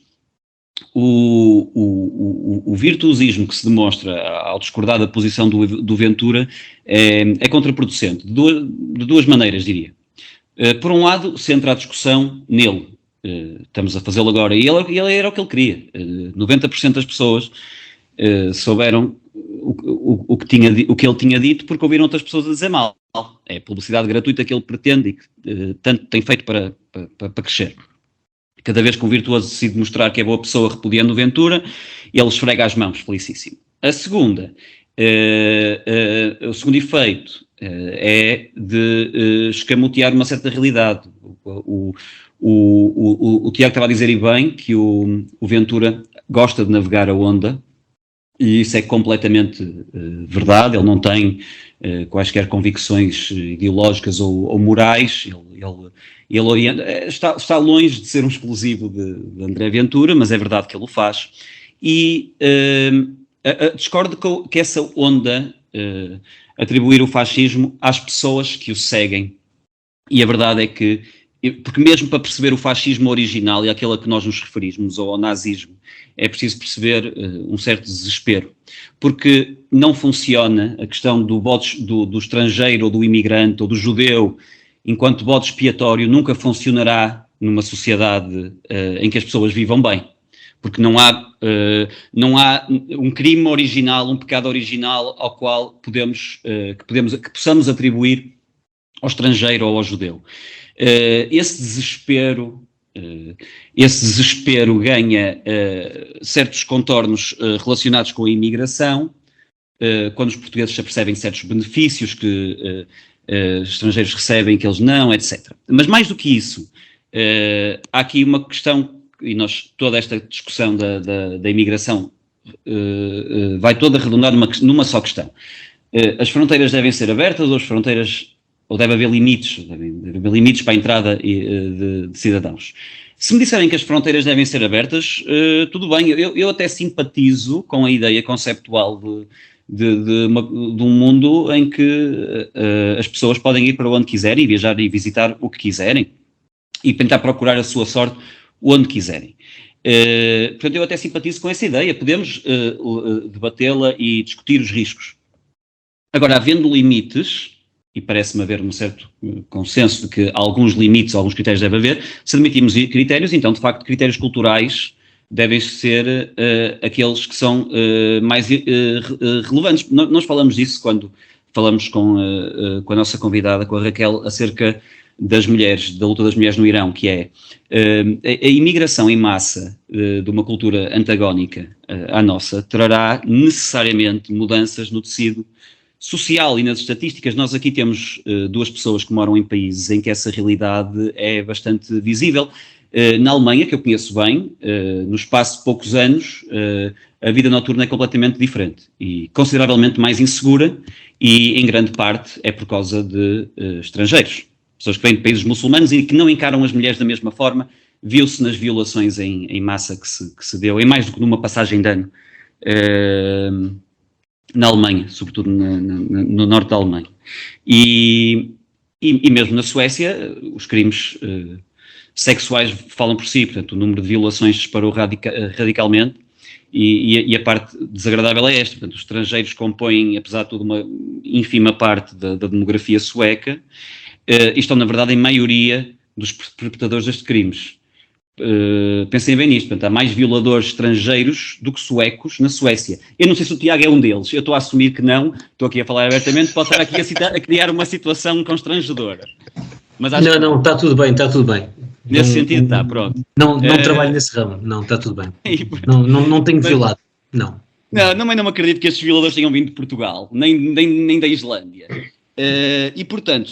o virtuosismo que se demonstra ao discordar da posição do Ventura é contraproducente, de duas maneiras, diria. Por um lado, centra a discussão nele. Estamos a fazê-lo agora. E ele era o que ele queria. 90% das pessoas souberam o que ele tinha dito porque ouviram outras pessoas a dizer mal. É a publicidade gratuita que ele pretende e que tanto tem feito para crescer. Cada vez que o virtuoso decide mostrar que é boa pessoa repudiando o Ventura, ele esfrega as mãos, felicíssimo. O segundo efeito é de escamotear uma certa realidade. O Tiago estava a dizer e bem que o Ventura gosta de navegar a onda, e isso é completamente verdade. Ele não tem quaisquer convicções ideológicas ou morais. Ele orienta, está longe de ser um exclusivo de André Ventura, mas é verdade que ele o faz. E discordo que essa onda atribuir o fascismo às pessoas que o seguem. E a verdade é que, porque mesmo para perceber o fascismo original e aquele a que nós nos referimos, ou ao nazismo, é preciso perceber um certo desespero. Porque não funciona a questão do estrangeiro, ou do imigrante, ou do judeu, enquanto bode expiatório, nunca funcionará numa sociedade em que as pessoas vivam bem. Porque não há um crime original, um pecado original ao qual que possamos atribuir ao estrangeiro ou ao judeu. Esse desespero ganha certos contornos relacionados com a imigração, quando os portugueses se apercebem de certos benefícios que estrangeiros recebem, que eles não, etc. Mas mais do que isso, há aqui uma questão, e toda esta discussão da imigração vai toda redundar numa só questão. As fronteiras devem ser abertas ou deve haver limites para a entrada de cidadãos. Se me disserem que as fronteiras devem ser abertas, tudo bem, eu até simpatizo com a ideia conceptual de um mundo em que as pessoas podem ir para onde quiserem e viajar e visitar o que quiserem e tentar procurar a sua sorte onde quiserem. Portanto, eu até simpatizo com essa ideia, podemos debatê-la e discutir os riscos. Agora, havendo limites, e parece-me haver um certo consenso de que alguns limites, alguns critérios deve haver, se admitimos critérios, então, de facto, critérios culturais devem ser aqueles que são mais relevantes. Nós falamos disso quando falamos com a nossa convidada, com a Raquel, acerca das mulheres, da luta das mulheres no Irão, que é a imigração em massa de uma cultura antagónica à nossa, trará necessariamente mudanças no tecido social e nas estatísticas. Nós aqui temos duas pessoas que moram em países em que essa realidade é bastante visível. Na Alemanha, que eu conheço bem, no espaço de poucos anos, a vida noturna é completamente diferente e consideravelmente mais insegura, e em grande parte é por causa de estrangeiros. Pessoas que vêm de países muçulmanos e que não encaram as mulheres da mesma forma. Viu-se nas violações em massa que se deu, em mais do que numa passagem de ano, na Alemanha, sobretudo no norte da Alemanha. E mesmo na Suécia, os crimes sexuais falam por si, portanto, o número de violações disparou radicalmente, e a parte desagradável é esta. Portanto, os estrangeiros compõem, apesar de tudo, uma ínfima parte da demografia sueca, e estão, na verdade, em maioria dos perpetradores destes crimes. Pensem bem nisto, portanto, há mais violadores estrangeiros do que suecos na Suécia. Eu não sei se o Tiago é um deles, eu estou a assumir que não, estou aqui a falar abertamente, posso estar aqui a criar uma situação constrangedora. Mas não, está tudo bem, está tudo bem. Nesse sentido está, pronto. Não trabalho nesse ramo, não, está tudo bem. Não tenho violado, não. Não me acredito que estes violadores tenham vindo de Portugal, nem da Islândia. E, portanto,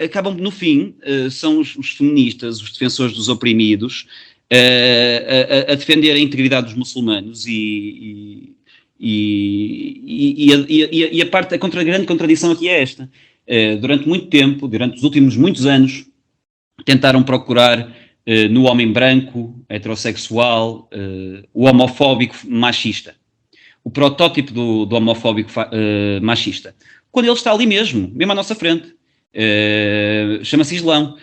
acabam no fim, são os feministas, os defensores dos oprimidos, a defender a integridade dos muçulmanos e a grande contradição aqui é esta. Durante muito tempo, durante os últimos muitos anos, tentaram procurar no homem branco, heterossexual, o homofóbico machista. O protótipo do homofóbico machista. Quando ele está ali mesmo à nossa frente. Chama-se Islão.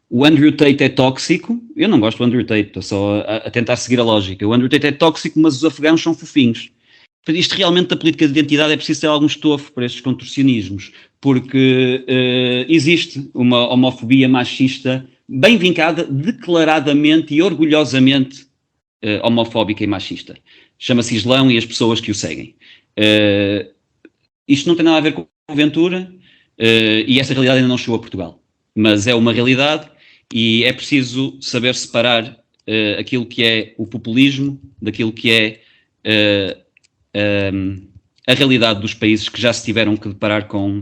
O Andrew Tate é tóxico. Eu não gosto do Andrew Tate, estou só a tentar seguir a lógica. O Andrew Tate é tóxico, mas os afegãos são fofinhos. Isto realmente da política de identidade é preciso ter algum estofo para estes contorcionismos, porque existe uma homofobia machista bem vincada, declaradamente e orgulhosamente homofóbica e machista. Chama-se Islão e as pessoas que o seguem. Isto não tem nada a ver com a Ventura e essa realidade ainda não chegou a Portugal. Mas é uma realidade e é preciso saber separar aquilo que é o populismo daquilo que é a realidade dos países que já se tiveram que deparar com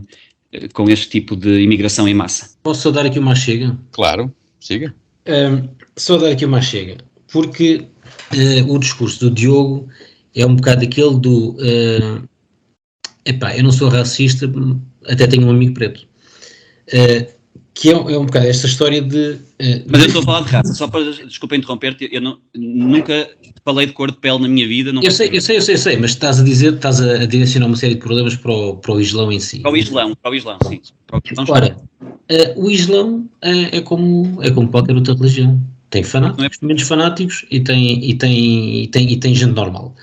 este tipo de imigração em massa. Posso só dar aqui uma chega? Claro, siga. Só dar aqui uma chega, porque o discurso do Diogo é um bocado aquele do eu não sou racista, até tenho um amigo preto. Que é um bocado esta história de... Mas eu estou a falar de raça, só para, desculpa interromper-te, eu nunca falei de cor de pele na minha vida. Não eu sei, mas estás a direcionar uma série de problemas para o Islão em si. Para o Islão, sim. Ora, o Islão é como qualquer outra religião. Tem fanáticos, menos fanáticos e tem gente normal.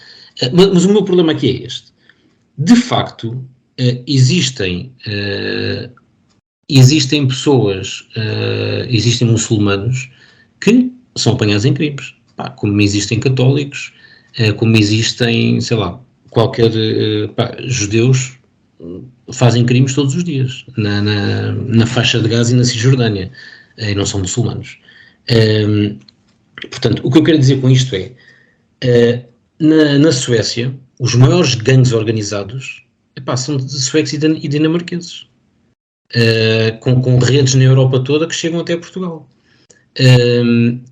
Mas o meu problema aqui é este. De facto, existem pessoas, existem muçulmanos que são apanhados em crimes, como existem católicos, como existem, sei lá, judeus fazem crimes todos os dias, na faixa de Gaza e na Cisjordânia, e não são muçulmanos. Portanto, o que eu quero dizer com isto é, na Suécia, os maiores gangues organizados são de suecos e dinamarqueses. Com redes na Europa toda que chegam até Portugal.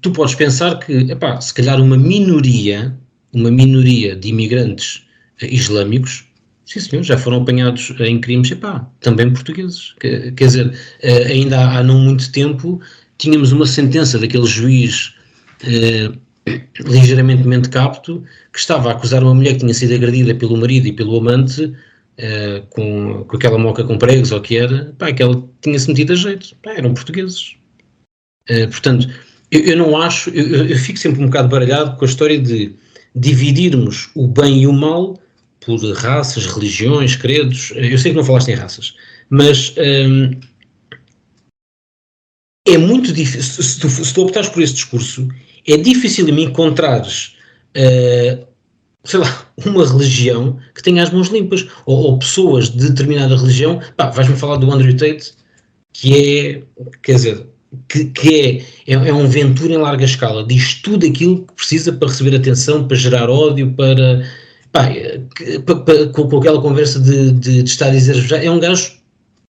Tu podes pensar que, se calhar uma minoria de imigrantes islâmicos, sim senhor, já foram apanhados em crimes, também portugueses. Quer dizer, ainda há não muito tempo tínhamos uma sentença daquele juiz ligeiramente mentecapto que estava a acusar uma mulher que tinha sido agredida pelo marido e pelo amante com aquela moca com pregos ou o que era, que ela tinha-se metido a jeito. Eram portugueses. Portanto, eu não acho, eu fico sempre um bocado baralhado com a história de dividirmos o bem e o mal por raças, religiões, credos. Eu sei que não falaste em raças, mas é muito difícil, se tu optares por esse discurso, é difícil em mim encontrares sei lá, uma religião que tenha as mãos limpas, ou pessoas de determinada religião. Vais-me falar do Andrew Tate, que é, quer dizer, que é um Ventura em larga escala, diz tudo aquilo que precisa para receber atenção, para gerar ódio, com aquela conversa de estar a dizer, é um gajo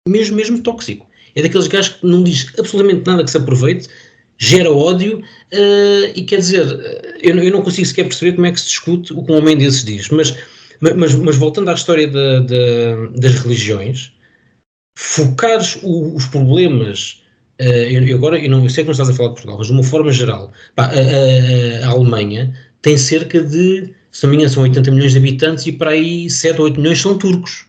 mesmo tóxico, é daqueles gajos que não diz absolutamente nada que se aproveite, gera ódio, e quer dizer, eu não consigo sequer perceber como é que se discute o que um homem desses diz, mas voltando à história das religiões, focares os problemas, eu sei que não estás a falar de Portugal, mas de uma forma geral, a Alemanha tem cerca de, se não me engano, são 80 milhões de habitantes e para aí 7 ou 8 milhões são turcos.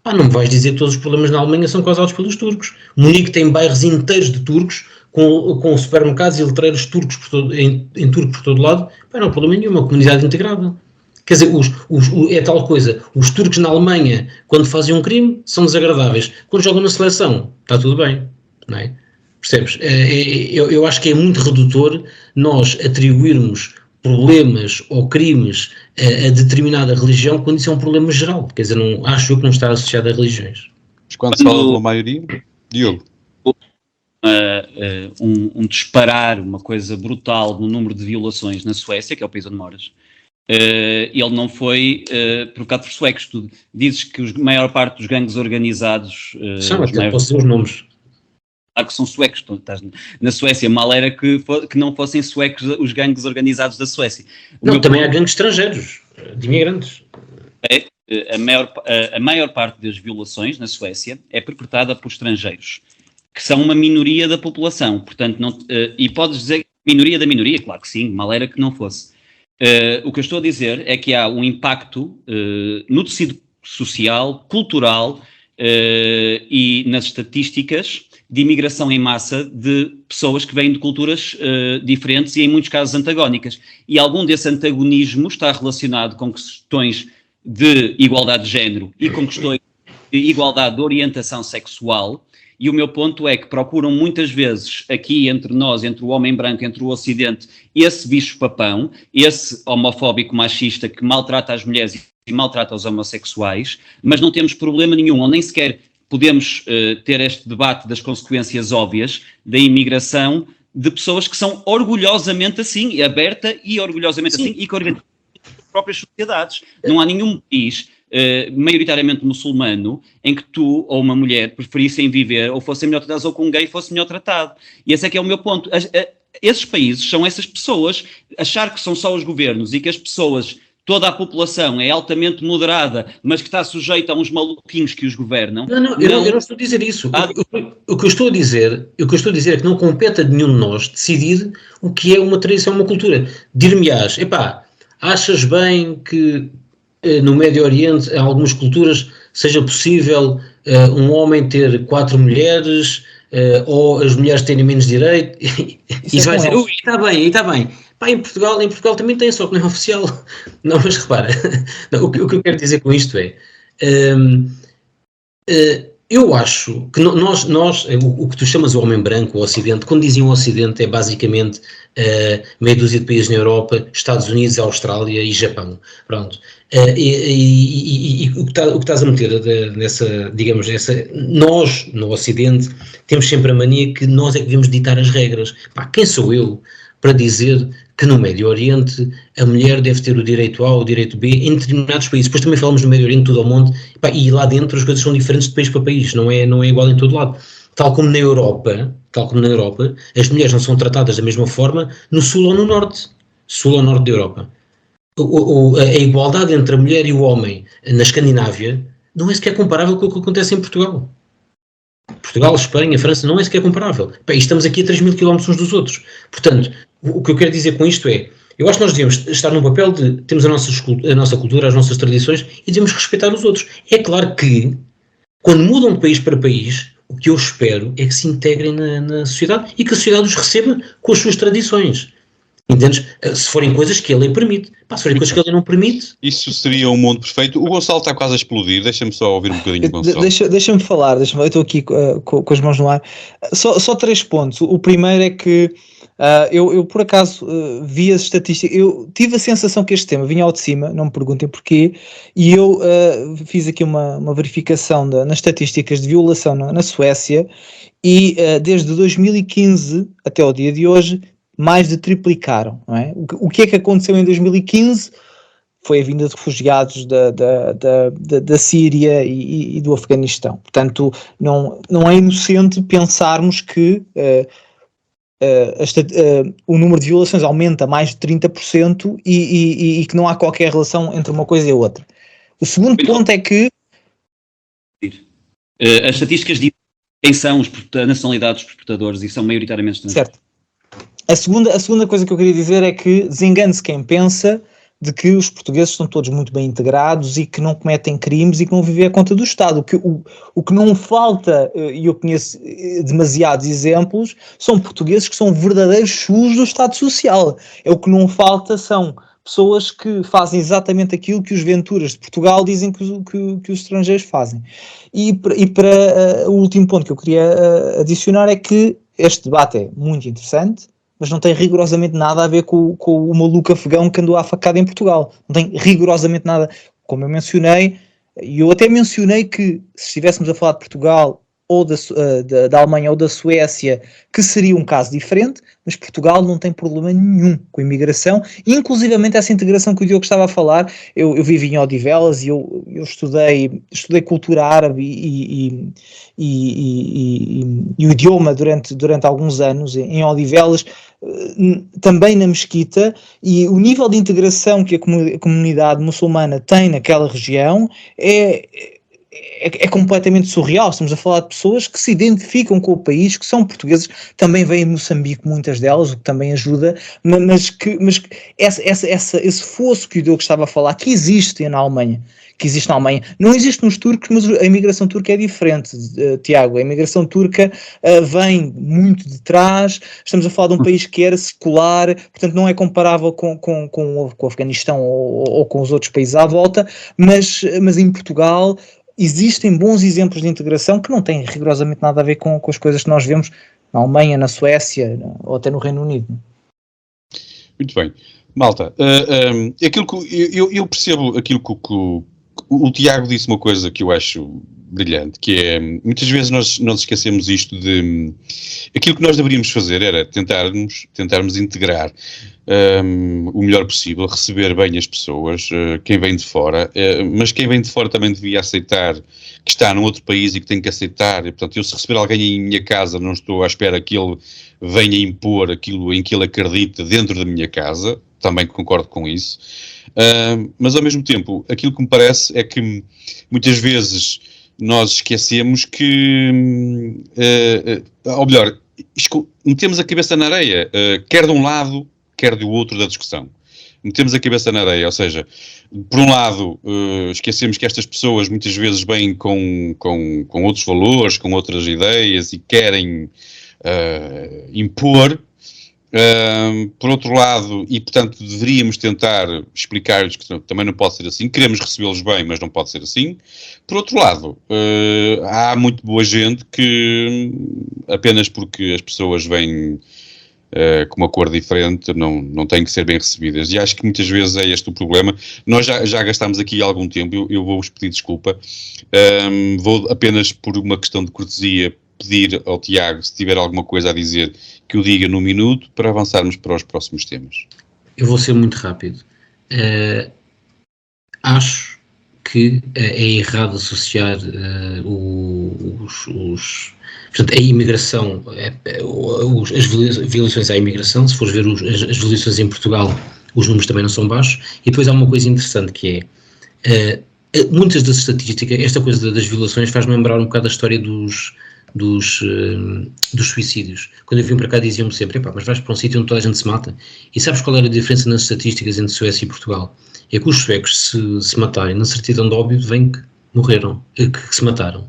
Não me vais dizer que todos os problemas na Alemanha são causados pelos turcos. Munique tem bairros inteiros de turcos, com supermercados e letreiros turcos em turco por todo lado. Não há problema nenhum, uma comunidade integrada. Quer dizer, é tal coisa, os turcos na Alemanha, quando fazem um crime, são desagradáveis. Quando jogam na seleção, está tudo bem, não é? Percebes? Eu acho que é muito redutor nós atribuirmos problemas ou crimes a determinada religião quando isso é um problema geral. Quer dizer, acho eu que não está associado a religiões. Mas quando se fala pela maioria, Diogo? Um disparar, uma coisa brutal no número de violações na Suécia, que é o país onde moras, ele não foi provocado por suecos. Tu dizes que a maior parte dos gangues organizados... Posso dizer os nomes. que são suecos, tu estás na Suécia, mal era que não fossem suecos os gangues organizados da Suécia. Não, também há gangues estrangeiros, de imigrantes. A maior parte das violações na Suécia é perpetrada por estrangeiros, que são uma minoria da população, portanto, e podes dizer minoria da minoria, claro que sim, mal era que não fosse. O que eu estou a dizer é que há um impacto no tecido social, cultural e nas estatísticas de imigração em massa de pessoas que vêm de culturas diferentes e em muitos casos antagónicas. E algum desse antagonismo está relacionado com questões de igualdade de género e com questões de igualdade de orientação sexual. E o meu ponto é que procuram muitas vezes aqui entre nós, entre o homem branco, entre o Ocidente, esse bicho-papão, esse homofóbico machista que maltrata as mulheres e maltrata os homossexuais, mas não temos problema nenhum, ou nem sequer podemos ter este debate das consequências óbvias da imigração de pessoas que são orgulhosamente assim, aberta e orgulhosamente assim, e que organizam as próprias sociedades. Não há nenhum país maioritariamente muçulmano, em que tu ou uma mulher preferissem viver ou fossem melhor tratados ou com um gay fosse melhor tratado. E esse é que é o meu ponto. Esses países são essas pessoas, achar que são só os governos e que as pessoas, toda a população é altamente moderada, mas que está sujeita a uns maluquinhos que os governam. Eu não estou a dizer isso. O que eu estou a dizer é que não compete a nenhum de nós decidir o que é uma tradição, uma cultura. Dir-me-ás, achas bem que no Médio Oriente, em algumas culturas, seja possível um homem ter 4 mulheres ou as mulheres terem menos direito? E vai dizer, está bem. Pá, em Portugal também tem, só que não é oficial. Não, mas repara, o que eu quero dizer com isto é, eu acho que nós o que tu chamas o homem branco, o Ocidente, quando diziam o Ocidente é basicamente meia dúzia de países na Europa, Estados Unidos, Austrália e Japão. Pronto. E o que estás a meter nós, no Ocidente, temos sempre a mania que nós é que devemos ditar as regras. Pá, quem sou eu para dizer que no Médio Oriente a mulher deve ter o direito A ou o direito B em determinados países? Depois também falamos no Médio Oriente tudo ao monte, e lá dentro as coisas são diferentes de país para país, não é igual em todo lado. Tal como na Europa, as mulheres não são tratadas da mesma forma no sul ou no norte da Europa. A igualdade entre a mulher e o homem na Escandinávia não é sequer comparável com o que acontece em Portugal. Portugal, Espanha, França, não é sequer comparável. E estamos aqui a 3.000 km uns dos outros. Portanto, o que eu quero dizer com isto é, eu acho que nós devemos estar num papel de temos a nossa cultura, as nossas tradições e devemos respeitar os outros. É claro que, quando mudam de país para país, o que eu espero é que se integrem na sociedade e que a sociedade os receba com as suas tradições. Entendes? Se forem coisas que a lei permite. Se forem coisas que a lei não permite... Isso seria um mundo perfeito. O Gonçalo está quase a explodir. Deixa-me só ouvir um bocadinho, Gonçalo. Deixa-me falar. Eu estou aqui com as mãos no ar. Só 3 pontos. O primeiro é que eu por acaso vi as estatísticas. Eu tive a sensação que este tema vinha ao de cima, não me perguntem porquê, e eu fiz aqui uma verificação nas estatísticas de violação na Suécia e desde 2015 até o dia de hoje mais de triplicaram, não é? O que é que aconteceu em 2015? Foi a vinda de refugiados da Síria e do Afeganistão. Portanto, não é inocente pensarmos que o número de violações aumenta mais de 30% e que não há qualquer relação entre uma coisa e a outra. O segundo ponto é que... As estatísticas dizem quem são a nacionalidade dos perpetradores e são maioritariamente estrangeiros. Certo. A segunda coisa que eu queria dizer é que desengane-se quem pensa de que os portugueses estão todos muito bem integrados e que não cometem crimes e que não vivem à conta do Estado. O que não falta, e eu conheço demasiados exemplos, são portugueses que são verdadeiros chus do Estado Social. O que não falta são pessoas que fazem exatamente aquilo que os Venturas de Portugal dizem que os estrangeiros fazem. E para o último ponto que eu queria adicionar é que este debate é muito interessante, mas não tem rigorosamente nada a ver com o maluco afegão que andou à facada em Portugal. Não tem rigorosamente nada. Como eu mencionei, e eu até mencionei que se estivéssemos a falar de Portugal ou da Alemanha ou da Suécia, que seria um caso diferente, mas Portugal não tem problema nenhum com a imigração, inclusivamente essa integração que o Diogo estava a falar. Eu vivi em Odivelas e eu estudei cultura árabe e o idioma durante alguns anos em Odivelas, também na Mesquita, e o nível de integração que a comunidade muçulmana tem naquela região é completamente surreal. Estamos a falar de pessoas que se identificam com o país, que são portugueses, também vêm de Moçambique, muitas delas, o que também ajuda, mas esse fosso que o Diogo estava a falar, que existe na Alemanha, não existe nos turcos, mas a imigração turca é diferente, Tiago. A imigração turca vem muito de trás. Estamos a falar de um país que era secular, portanto não é comparável com o Afeganistão ou com os outros países à volta, mas em Portugal existem bons exemplos de integração que não têm rigorosamente nada a ver com as coisas que nós vemos na Alemanha, na Suécia ou até no Reino Unido. Muito bem. Malta, aquilo que eu percebo aquilo que o Tiago disse, uma coisa que eu acho brilhante, que é, muitas vezes nós esquecemos isto de, aquilo que nós deveríamos fazer era tentarmos integrar o melhor possível, receber bem as pessoas, quem vem de fora, mas quem vem de fora também devia aceitar que está num outro país e que tem que aceitar. E, portanto, eu se receber alguém em minha casa, não estou à espera que ele venha impor aquilo em que ele acredita dentro da minha casa, também concordo com isso. Mas ao mesmo tempo, aquilo que me parece é que muitas vezes nós esquecemos que, ou melhor, metemos a cabeça na areia, quer de um lado, quer do outro da discussão. Metemos a cabeça na areia, ou seja, por um lado, esquecemos que estas pessoas muitas vezes vêm com outros valores, com outras ideias e querem impor. Por outro lado, e portanto deveríamos tentar explicar-lhes que também não pode ser assim, queremos recebê-los bem, mas não pode ser assim. Por outro lado, há muito boa gente que apenas porque as pessoas vêm com uma cor diferente não têm que ser bem recebidas, e acho que muitas vezes é este o problema. Nós já gastámos aqui algum tempo, eu vou-vos pedir desculpa, vou apenas por uma questão de cortesia pedir ao Tiago, se tiver alguma coisa a dizer, que o diga num minuto, para avançarmos para os próximos temas. Eu vou ser muito rápido. Acho que é errado associar portanto, a imigração, as violações à imigração. Se fores ver as violações em Portugal, os números também não são baixos. E depois há uma coisa interessante que é, muitas das estatísticas, esta coisa das violações faz-me lembrar um bocado a história dos suicídios. Quando eu vim para cá diziam-me sempre, mas vais para um sítio onde toda a gente se mata. E sabes qual era a diferença nas estatísticas entre Suécia e Portugal? É que os suecos se matarem, na certidão de óbito vem que morreram, que se mataram.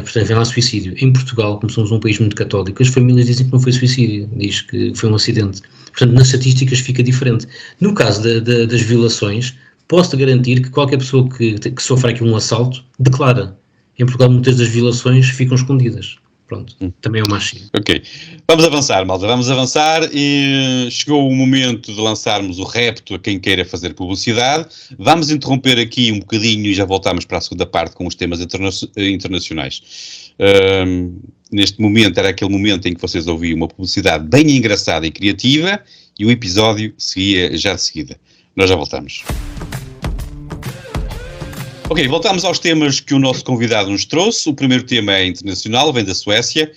Portanto, vem lá suicídio. Em Portugal, como somos um país muito católico, as famílias dizem que não foi suicídio, diz que foi um acidente. Portanto, nas estatísticas fica diferente. No caso das violações, posso-te garantir que qualquer pessoa que sofra aqui um assalto, declara. Em Portugal, muitas das violações ficam escondidas. Pronto, também é o machismo. Ok, vamos avançar, malta, vamos avançar, e chegou o momento de lançarmos o repto a quem queira fazer publicidade. Vamos interromper aqui um bocadinho e já voltamos para a segunda parte com os temas internacionais. Neste momento era aquele momento em que vocês ouviam uma publicidade bem engraçada e criativa, e o episódio seguia já de seguida. Nós já voltamos. Ok, voltamos aos temas que o nosso convidado nos trouxe. O primeiro tema é internacional, vem da Suécia.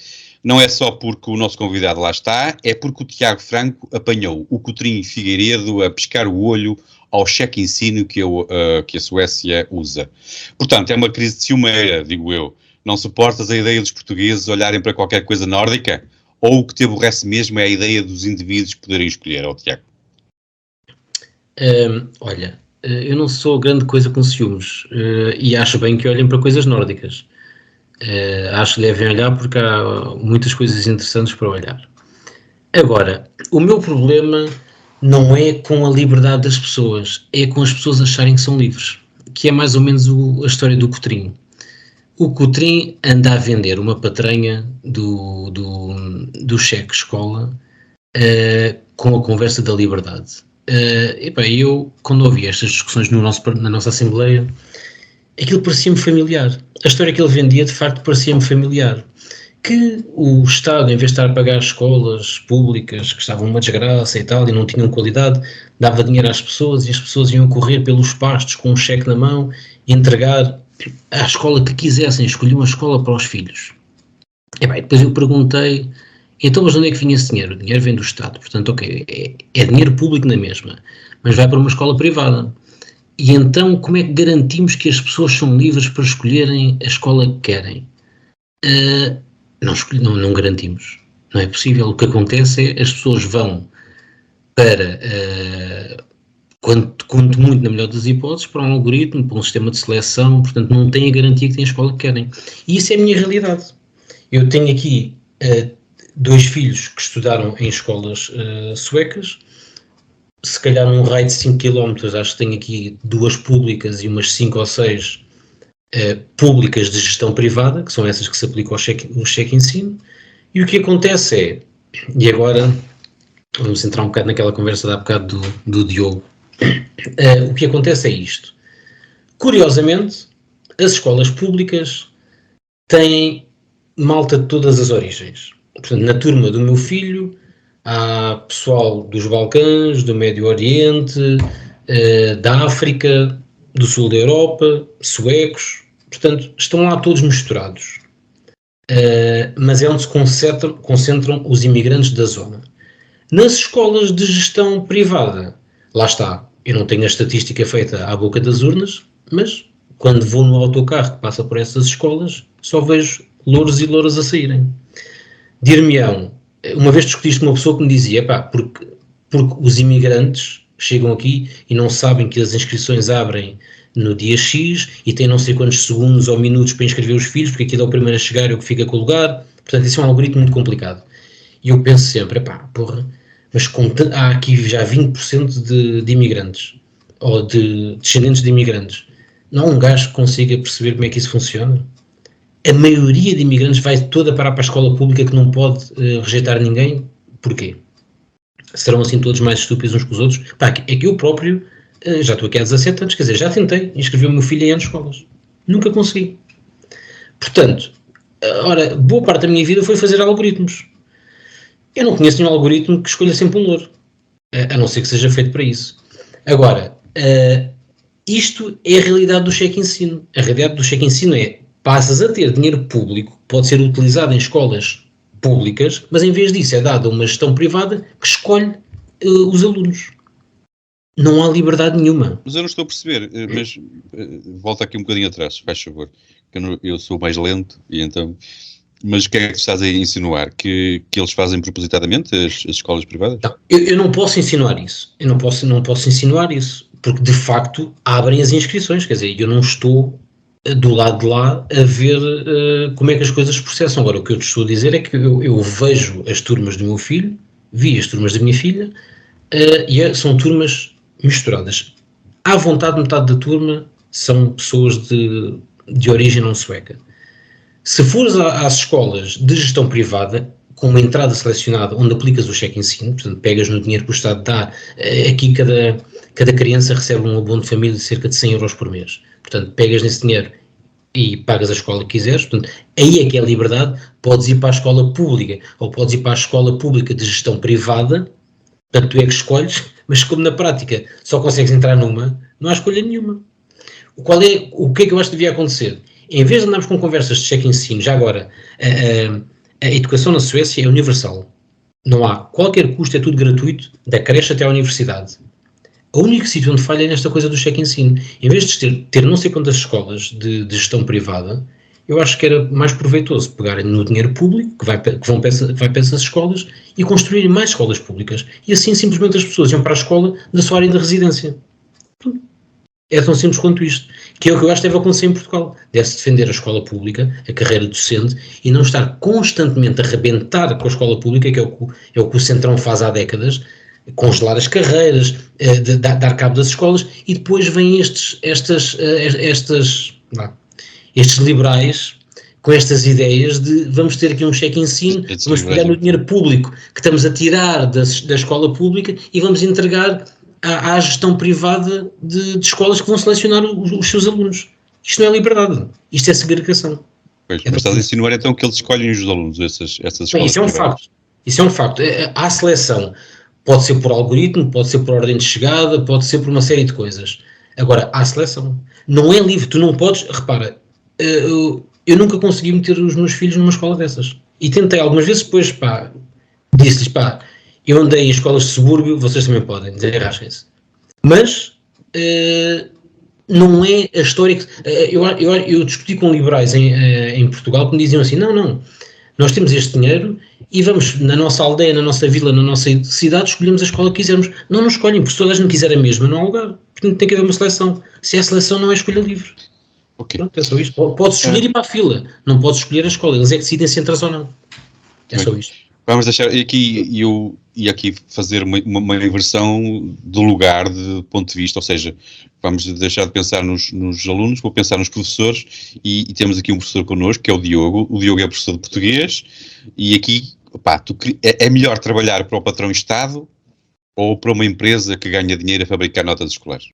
Não é só porque o nosso convidado lá está, é porque o Tiago Franco apanhou o Coutinho Figueiredo a pescar o olho ao cheque ensino que a Suécia usa. Portanto, é uma crise de ciumeira, digo eu. Não suportas a ideia dos portugueses olharem para qualquer coisa nórdica? Ou o que te aborrece mesmo é a ideia dos indivíduos poderem escolher, Tiago? Olha... Eu não sou grande coisa com ciúmes e acho bem que olhem para coisas nórdicas. Acho que devem olhar porque há muitas coisas interessantes para olhar. Agora, o meu problema não é com a liberdade das pessoas, é com as pessoas acharem que são livres, que é mais ou menos a história do Coutrinho. O Coutrinho anda a vender uma patranha do cheque escola com a conversa da liberdade. Eu, quando ouvi estas discussões na nossa Assembleia, aquilo parecia-me familiar. A história que ele vendia, de facto, parecia-me familiar. Que o Estado, em vez de estar a pagar escolas públicas que estavam uma desgraça e tal, e não tinham qualidade, dava dinheiro às pessoas e as pessoas iam correr pelos pastos com um cheque na mão e entregar à escola que quisessem, escolhiam a escola para os filhos. E bem, depois eu perguntei, então mas de onde é que vinha esse dinheiro? O dinheiro vem do Estado, portanto, ok, é dinheiro público na mesma, mas vai para uma escola privada. E então, como é que garantimos que as pessoas são livres para escolherem a escola que querem? Não garantimos. Não é possível. O que acontece é as pessoas vão para, quanto muito na melhor das hipóteses, para um algoritmo, para um sistema de seleção, portanto não têm a garantia que têm a escola que querem. E isso é a minha realidade. Eu tenho aqui 2 filhos que estudaram em escolas suecas, se calhar num raio de 5 km, acho que tenho aqui 2 públicas e umas 5 ou 6 públicas de gestão privada, que são essas que se aplicam ao cheque ensino, e o que acontece é, e agora vamos entrar um bocado naquela conversa de há bocado do Diogo, o que acontece é isto. Curiosamente, as escolas públicas têm malta de todas as origens. Portanto, na turma do meu filho há pessoal dos Balcãs, do Médio Oriente, da África, do sul da Europa, suecos, portanto, estão lá todos misturados. Mas é onde se concentram os imigrantes da zona. Nas escolas de gestão privada, lá está, eu não tenho a estatística feita à boca das urnas, mas quando vou no autocarro que passa por essas escolas, só vejo louros e louras a saírem. Dir-me-ão, uma vez discutiste com uma pessoa que me dizia, porque os imigrantes chegam aqui e não sabem que as inscrições abrem no dia X e têm não sei quantos segundos ou minutos para inscrever os filhos, porque aquilo é o primeiro a chegar e o que fica com o lugar. Portanto, isso é um algoritmo muito complicado. E eu penso sempre, mas há aqui já 20% de imigrantes, ou de descendentes de imigrantes. Não há um gajo que consiga perceber como é que isso funciona? A maioria de imigrantes vai toda parar para a escola pública que não pode rejeitar ninguém. Porquê? Serão assim todos mais estúpidos uns que os outros? É que eu próprio já estou aqui há 17 anos, quer dizer, já tentei inscrever o meu filho em anos de escolas. Nunca consegui. Portanto, boa parte da minha vida foi fazer algoritmos. Eu não conheço nenhum algoritmo que escolha sempre um louro, a não ser que seja feito para isso. Agora, isto é a realidade do cheque ensino. A realidade do cheque ensino é, passas a ter dinheiro público que pode ser utilizado em escolas públicas, mas em vez disso é dado a uma gestão privada que escolhe os alunos. Não há liberdade nenhuma. Mas eu não estou a perceber, mas volta aqui um bocadinho atrás, faz favor, que eu sou mais lento, e então... Mas o que é que estás a insinuar? Que eles fazem propositadamente as escolas privadas? Não, eu não posso insinuar isso. Eu não posso insinuar isso, porque de facto abrem as inscrições, quer dizer, eu não estou do lado de lá a ver como é que as coisas se processam. Agora, o que eu te estou a dizer é que eu vejo as turmas do meu filho, vi as turmas da minha filha, e são turmas misturadas. À vontade, metade da turma são pessoas de origem não sueca. Se fores às escolas de gestão privada, com uma entrada selecionada onde aplicas o cheque ensino, portanto pegas no dinheiro que o Estado dá, aqui cada criança recebe um abono de família de cerca de 100 euros por mês. Portanto, pegas nesse dinheiro e pagas a escola que quiseres, portanto, aí é que é a liberdade, podes ir para a escola pública ou podes ir para a escola pública de gestão privada, portanto tu é que escolhes, mas como na prática só consegues entrar numa, não há escolha nenhuma. O que é que eu acho que devia acontecer? Em vez de andarmos com conversas de cheque ensino, já agora, a educação na Suécia é universal. Não há qualquer custo, é tudo gratuito, da creche até à universidade. O único sítio onde falha é nesta coisa do cheque ensino. Em vez de ter não sei quantas escolas de gestão privada, eu acho que era mais proveitoso pegarem no dinheiro público, que vai para essas escolas, e construírem mais escolas públicas. E assim simplesmente as pessoas iam para a escola da sua área de residência. É tão simples quanto isto, que é o que eu acho que deve acontecer em Portugal. Deve-se defender a escola pública, a carreira docente, e não estar constantemente a arrebentar com a escola pública, que é o que o Centrão faz há décadas, congelar as carreiras, dar cabo das escolas, e depois vêm estes liberais com estas ideias de vamos ter aqui um cheque ensino, vamos pegar no dinheiro público que estamos a tirar da escola pública e vamos entregar à gestão privada de escolas que vão selecionar os seus alunos. Isto não é liberdade, isto é segregação. Pois, mas estás a insinuar então que eles escolhem os alunos, essas escolas. Bem, isso é um facto. Isso é um facto. Há seleção. Pode ser por algoritmo, pode ser por ordem de chegada, pode ser por uma série de coisas. Agora, há seleção. Não é livre. Tu não podes... Repara, eu nunca consegui meter os meus filhos numa escola dessas. E tentei algumas vezes, depois, disse-lhes, eu andei em escolas de subúrbio, vocês também podem, desenrasquem-se. Mas... não é a história que... Eu discuti com liberais em Portugal que me diziam assim, não, nós temos este dinheiro e vamos na nossa aldeia, na nossa vila, na nossa cidade, escolhemos a escola que quisermos. Não escolhem, porque se toda a gente quiser a mesma, não há lugar. Portanto, tem que haver uma seleção. Se é seleção, não é escolha livre. Ok. Pronto, é só isto. Podes escolher ir para a fila, não podes escolher a escola. Eles é que decidem se entras ou não. É só isto. Vamos deixar aqui, eu ia aqui fazer uma inversão do lugar de ponto de vista, ou seja, vamos deixar de pensar nos alunos, vou pensar nos professores e temos aqui um professor connosco, que é o Diogo é professor de português e aqui, é melhor trabalhar para o patrão Estado ou para uma empresa que ganha dinheiro a fabricar notas escolares?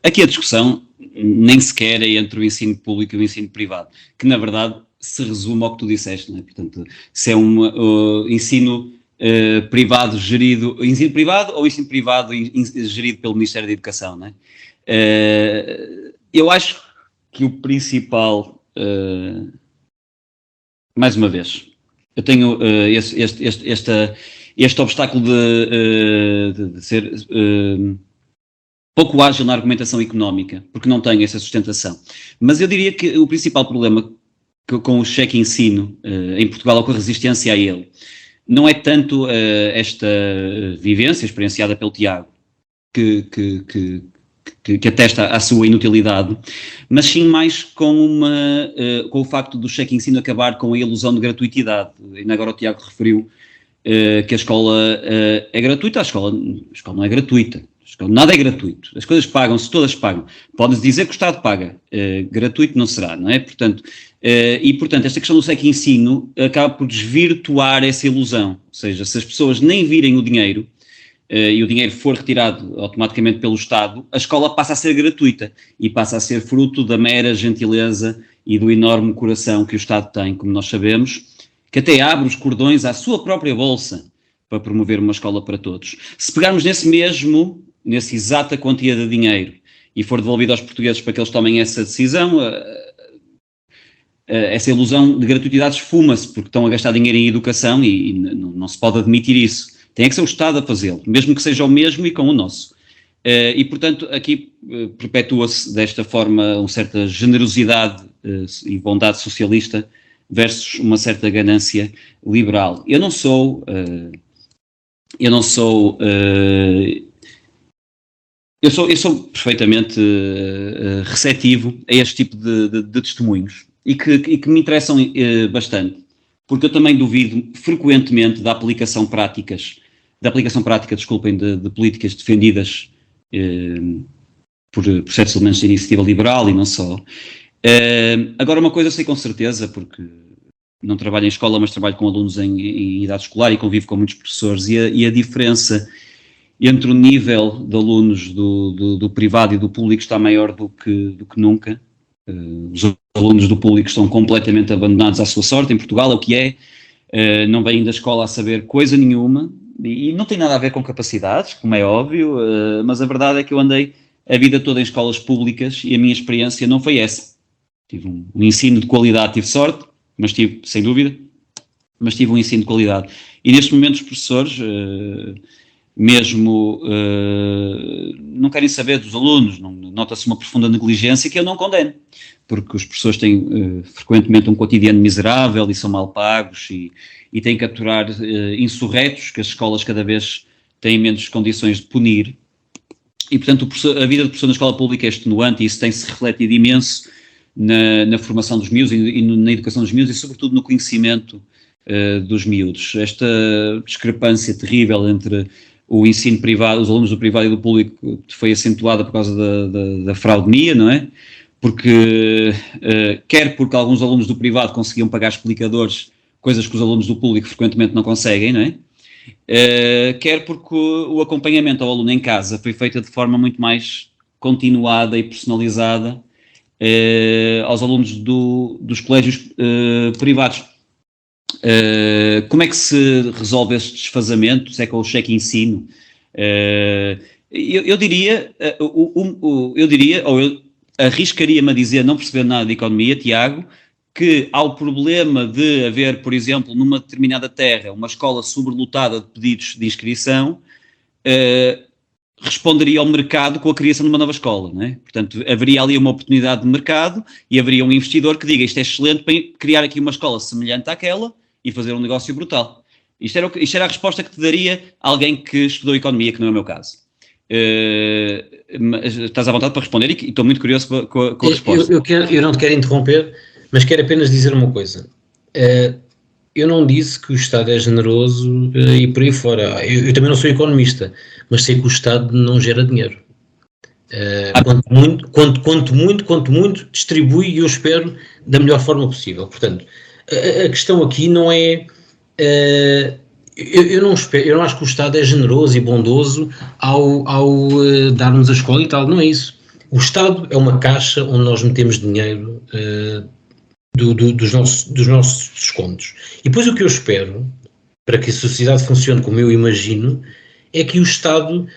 Aqui a discussão nem sequer é entre o ensino público e o ensino privado, que na verdade se resume ao que tu disseste, não é? Portanto, se é um ensino privado gerido, ensino privado ou ensino privado gerido pelo Ministério da Educação, não é? Eu acho que o principal, mais uma vez, eu tenho este obstáculo de ser pouco ágil na argumentação económica, porque não tenho essa sustentação. Mas eu diria que o principal problema com o cheque ensino em Portugal, ou com a resistência a ele, não é tanto esta vivência experienciada pelo Tiago, que atesta a sua inutilidade, mas sim mais com o facto do cheque ensino acabar com a ilusão de gratuitidade. E agora o Tiago referiu que a escola é gratuita, a escola não é gratuita. Nada é gratuito, as coisas pagam-se, todas pagam. Pode-se dizer que o Estado paga, gratuito não será, não é? Portanto, esta questão do cheque ensino acaba por desvirtuar essa ilusão, ou seja, se as pessoas nem virem o dinheiro e o dinheiro for retirado automaticamente pelo Estado, a escola passa a ser gratuita e passa a ser fruto da mera gentileza e do enorme coração que o Estado tem, como nós sabemos, que até abre os cordões à sua própria bolsa para promover uma escola para todos. Se pegarmos nessa exata quantia de dinheiro e for devolvido aos portugueses para que eles tomem essa decisão, essa ilusão de gratuidade esfuma-se, porque estão a gastar dinheiro em educação e não se pode admitir isso. Tem que ser o Estado a fazê-lo, mesmo que seja o mesmo e com o nosso. E, portanto, aqui perpetua-se desta forma uma certa generosidade e bondade socialista versus uma certa ganância liberal. Eu sou perfeitamente receptivo a este tipo de testemunhos e que me interessam bastante, porque eu também duvido frequentemente da aplicação prática, de políticas defendidas por certos elementos da iniciativa liberal e não só. Agora, uma coisa eu sei com certeza, porque não trabalho em escola, mas trabalho com alunos em idade escolar e convivo com muitos professores, e a diferença entre o nível de alunos do privado e do público está maior do que nunca. Os alunos do público estão completamente abandonados à sua sorte, em Portugal é o que é, não vêm da escola a saber coisa nenhuma, e não tem nada a ver com capacidades, como é óbvio, mas a verdade é que eu andei a vida toda em escolas públicas e a minha experiência não foi essa. Tive um ensino de qualidade, tive sorte, mas tive, sem dúvida, um ensino de qualidade. E neste momento os professores... não querem saber dos alunos, nota-se uma profunda negligência que eu não condeno, porque os professores têm frequentemente um cotidiano miserável e são mal pagos e têm que aturar insurretos que as escolas cada vez têm menos condições de punir, e portanto a vida do professor na escola pública é extenuante e isso tem-se refletido imenso na formação dos miúdos e na educação dos miúdos e sobretudo no conhecimento dos miúdos. Esta discrepância terrível entre o ensino privado, os alunos do privado e do público foi acentuada por causa da fraudemia, não é? Porque, quer porque alguns alunos do privado conseguiam pagar explicadores, coisas que os alunos do público frequentemente não conseguem, não é? Quer porque o acompanhamento ao aluno em casa foi feito de forma muito mais continuada e personalizada aos alunos dos colégios privados. Como é que se resolve este desfazamento? Se é com o cheque ensino? Eu diria, ou eu arriscaria-me a dizer, não percebendo nada de economia, Tiago, que ao problema de haver, por exemplo, numa determinada terra, uma escola sobrelotada de pedidos de inscrição, responderia ao mercado com a criação de uma nova escola, não é? Portanto, haveria ali uma oportunidade de mercado e haveria um investidor que diga isto é excelente para criar aqui uma escola semelhante àquela e fazer um negócio brutal. Isto era a resposta que te daria alguém que estudou economia, que não é o meu caso. Estás à vontade para responder e estou muito curioso com a resposta. Eu não te quero interromper, mas quero apenas dizer uma coisa. Eu não disse que o Estado é generoso e por aí fora. Eu também não sou economista, mas sei que o Estado não gera dinheiro. Quanto muito, distribui e eu espero da melhor forma possível. Portanto, a questão aqui não é... Eu não acho que o Estado é generoso e bondoso ao dar-nos a escola e tal, não é isso. O Estado é uma caixa onde nós metemos dinheiro dos nossos descontos. E depois o que eu espero, para que a sociedade funcione como eu imagino, é que o Estado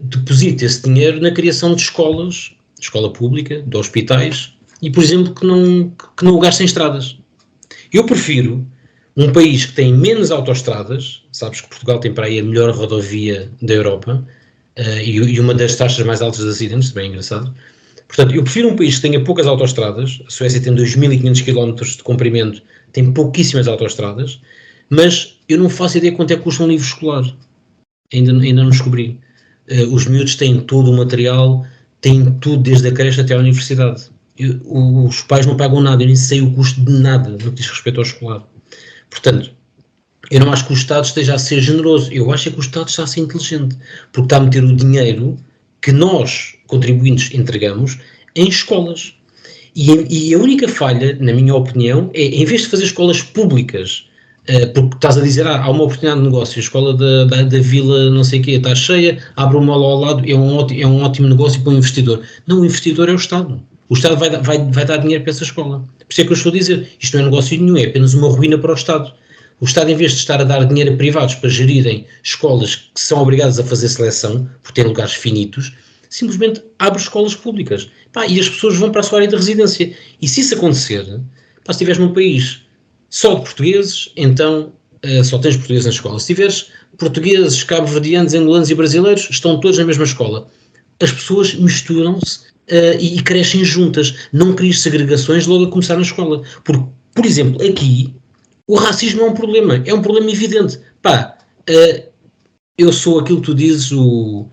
deposite esse dinheiro na criação de escolas, de escola pública, de hospitais, e, por exemplo, que não o gaste em estradas. Eu prefiro um país que tem menos autoestradas, sabes que Portugal tem para aí a melhor rodovia da Europa, e uma das taxas mais altas de acidentes, bem engraçado. Portanto, eu prefiro um país que tenha poucas autoestradas. A Suécia tem 2.500 km de comprimento, tem pouquíssimas autoestradas, mas eu não faço ideia quanto é que custa um livro escolar. Ainda não descobri. Os miúdos têm todo o material, têm tudo desde a creche até à universidade. Os pais não pagam nada, eu nem sei o custo de nada no que diz respeito ao escolar. Portanto, eu não acho que o Estado esteja a ser generoso, eu acho que o Estado está a ser inteligente, porque está a meter o dinheiro que nós, contribuintes, entregamos em escolas. E a única falha, na minha opinião, é, em vez de fazer escolas públicas, porque estás a dizer, há uma oportunidade de negócio, a escola da vila não sei o quê está cheia, abre uma ao lado, é um ótimo negócio para o investidor. Não, o investidor é o Estado. O Estado vai dar dinheiro para essa escola. Por isso é que eu estou a dizer, isto não é negócio nenhum, é apenas uma ruína para o Estado. O Estado, em vez de estar a dar dinheiro a privados para gerirem escolas que são obrigadas a fazer seleção, por ter lugares finitos, simplesmente abre escolas públicas. E as pessoas vão para a sua área de residência. E se isso acontecer, se estiveres num país só de portugueses, então só tens portugueses na escola. Se tiveres portugueses, cabo-verdianos, angolanos e brasileiros, estão todos na mesma escola. As pessoas misturam-se e crescem juntas. Não crias segregações logo a começar na escola. Porque, por exemplo, aqui, o racismo é um problema evidente. Eu sou aquilo que tu dizes, o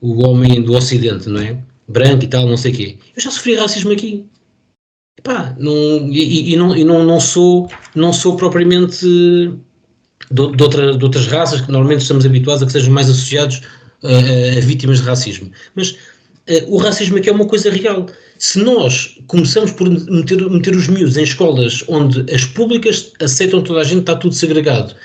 homem do Ocidente, não é? Branco e tal, não sei o quê. Eu já sofri racismo aqui. Não sou propriamente de outras raças que normalmente estamos habituados a que sejam mais associados a vítimas de racismo. Mas o racismo aqui é uma coisa real. Se nós começamos por meter os miúdos em escolas onde as públicas aceitam toda a gente, está tudo segregado,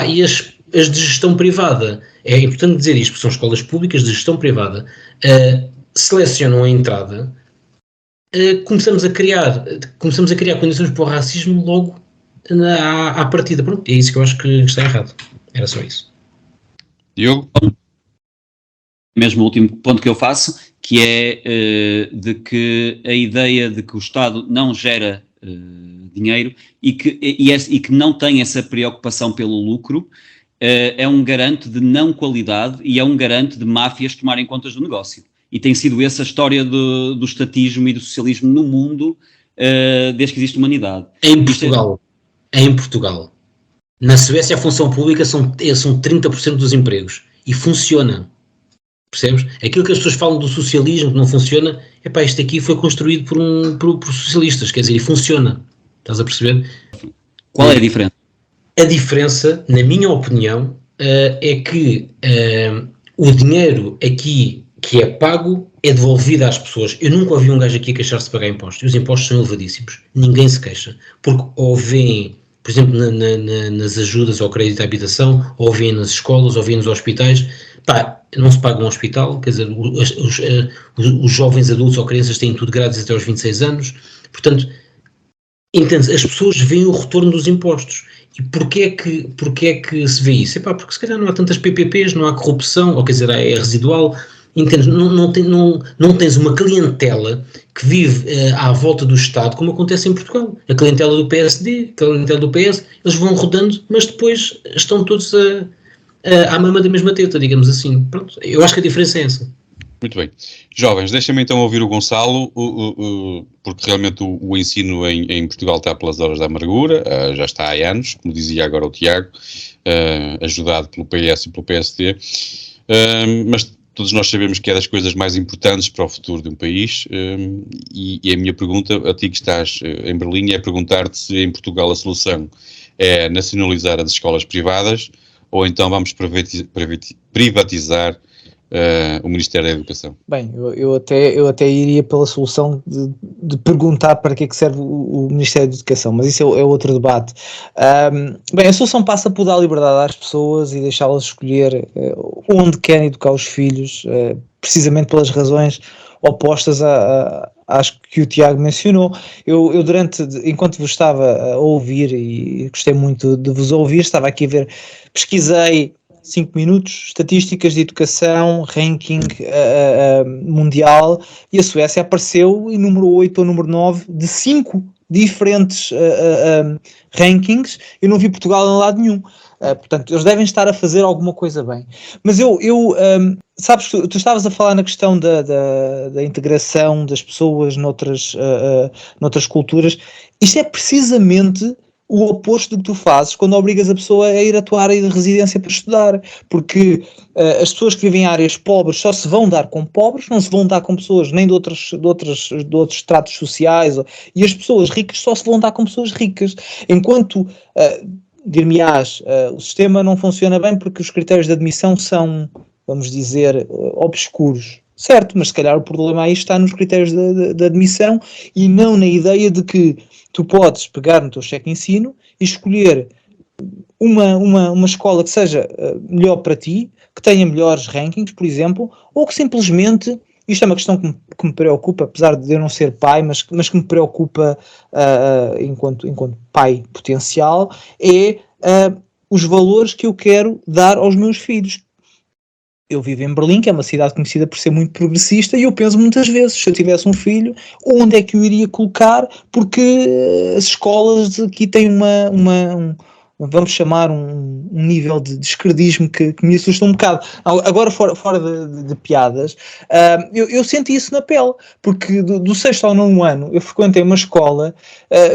e as de gestão privada, é importante dizer isto, porque são escolas públicas de gestão privada, selecionam a entrada, começamos a criar condições para o racismo logo à partida. Pronto, é isso que eu acho que está errado. Era só isso. Diogo? Mesmo o último ponto que eu faço, que é de que a ideia de que o Estado não gera dinheiro e que não tem essa preocupação pelo lucro é um garante de não qualidade e é um garante de máfias tomarem contas do negócio. E tem sido essa a história do estatismo e do socialismo no mundo desde que existe humanidade. Em Portugal. Na Suécia a função pública são 30% dos empregos. E funciona. Percebes? Aquilo que as pessoas falam do socialismo que não funciona, isto aqui foi construído por socialistas, quer dizer, e funciona. Estás a perceber? Qual é a diferença? A diferença, na minha opinião, é que o dinheiro aqui que é pago é devolvido às pessoas. Eu nunca ouvi um gajo aqui queixar-se de pagar impostos. E os impostos são elevadíssimos. Ninguém se queixa. Porque ou vêem, por exemplo, nas ajudas ao crédito à habitação, ou vêem nas escolas, ou vêem nos hospitais. não se paga um hospital, quer dizer, os jovens adultos ou crianças têm tudo grátis até aos 26 anos, portanto, entende-se, as pessoas veem o retorno dos impostos. E porquê é que se vê isso? Porque se calhar não há tantas PPPs, não há corrupção, ou quer dizer, é residual, entendes? Não tens uma clientela que vive à volta do Estado, como acontece em Portugal. A clientela do PSD, a clientela do PS, eles vão rodando, mas depois estão todos à mama da mesma teta, digamos assim. Pronto, eu acho que a diferença é essa. Muito bem. Jovens, deixem-me então ouvir o Gonçalo, porque realmente o ensino em Portugal está pelas horas da amargura, já está há anos, como dizia agora o Tiago, ajudado pelo PS e pelo PSD, mas todos nós sabemos que é das coisas mais importantes para o futuro de um país, e a minha pergunta a ti que estás em Berlim é perguntar-te se em Portugal a solução é nacionalizar as escolas privadas ou então vamos privatizar o Ministério da Educação. Bem, eu até iria pela solução de perguntar para que é que serve o Ministério da Educação, mas isso é outro debate. Bem, a solução passa por dar liberdade às pessoas e deixá-las escolher onde querem educar os filhos, precisamente pelas razões opostas às que o Tiago mencionou. Eu enquanto vos estava a ouvir, e gostei muito de vos ouvir, estava aqui a ver, pesquisei 5 minutos, estatísticas de educação, ranking mundial, e a Suécia apareceu em número 8 ou número 9 de 5 diferentes rankings. Eu não vi Portugal em lado nenhum. Portanto, eles devem estar a fazer alguma coisa bem. Mas sabes, tu estavas a falar na questão da integração das pessoas noutras culturas. Isto é precisamente o oposto do que tu fazes quando obrigas a pessoa a ir à tua área de residência para estudar, porque as pessoas que vivem em áreas pobres só se vão dar com pobres, não se vão dar com pessoas nem de outros estratos sociais, e as pessoas ricas só se vão dar com pessoas ricas, enquanto dir-me-ás, o sistema não funciona bem porque os critérios de admissão são, vamos dizer, obscuros. Certo, mas se calhar o problema aí está nos critérios de admissão e não na ideia de que tu podes pegar no teu cheque de ensino e escolher uma escola que seja melhor para ti, que tenha melhores rankings, por exemplo, ou que simplesmente, isto é uma questão que me preocupa, apesar de eu não ser pai, mas que me preocupa enquanto pai potencial, é os valores que eu quero dar aos meus filhos. Eu vivo em Berlim, que é uma cidade conhecida por ser muito progressista, e eu penso muitas vezes, se eu tivesse um filho, onde é que eu iria colocar, porque as escolas aqui têm vamos chamar um nível de esquerdismo que me assusta um bocado. Agora, fora de piadas, eu senti isso na pele, porque do 6º ao 9º ano eu frequentei uma escola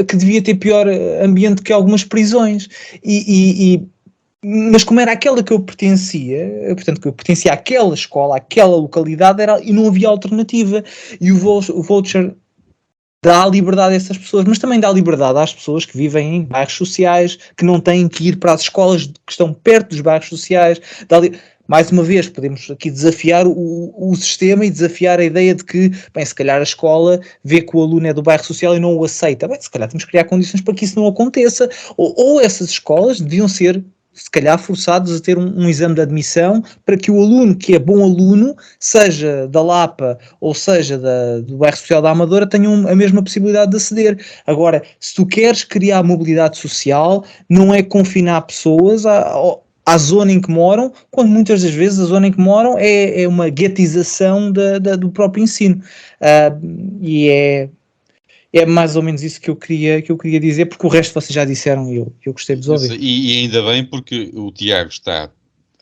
que devia ter pior ambiente que algumas prisões, mas como era aquela que eu pertencia, portanto que eu pertencia àquela escola, àquela localidade, e não havia alternativa, e o voucher dá liberdade a essas pessoas, mas também dá liberdade às pessoas que vivem em bairros sociais, que não têm que ir para as escolas que estão perto dos bairros sociais. Mais uma vez, podemos aqui desafiar o sistema e desafiar a ideia de que, bem, se calhar a escola vê que o aluno é do bairro social e não o aceita. Bem, se calhar temos que criar condições para que isso não aconteça, ou essas escolas deviam ser, se calhar, forçados a ter um exame de admissão para que o aluno que é bom aluno, seja da Lapa ou seja do bairro social da Amadora, tenham a mesma possibilidade de aceder. Agora, se tu queres criar mobilidade social, não é confinar pessoas à zona em que moram, quando muitas das vezes a zona em que moram é uma guetização do próprio ensino. E é mais ou menos isso que eu queria dizer, porque o resto vocês já disseram e eu gostei de vos ouvir. E ainda bem, porque o Tiago está,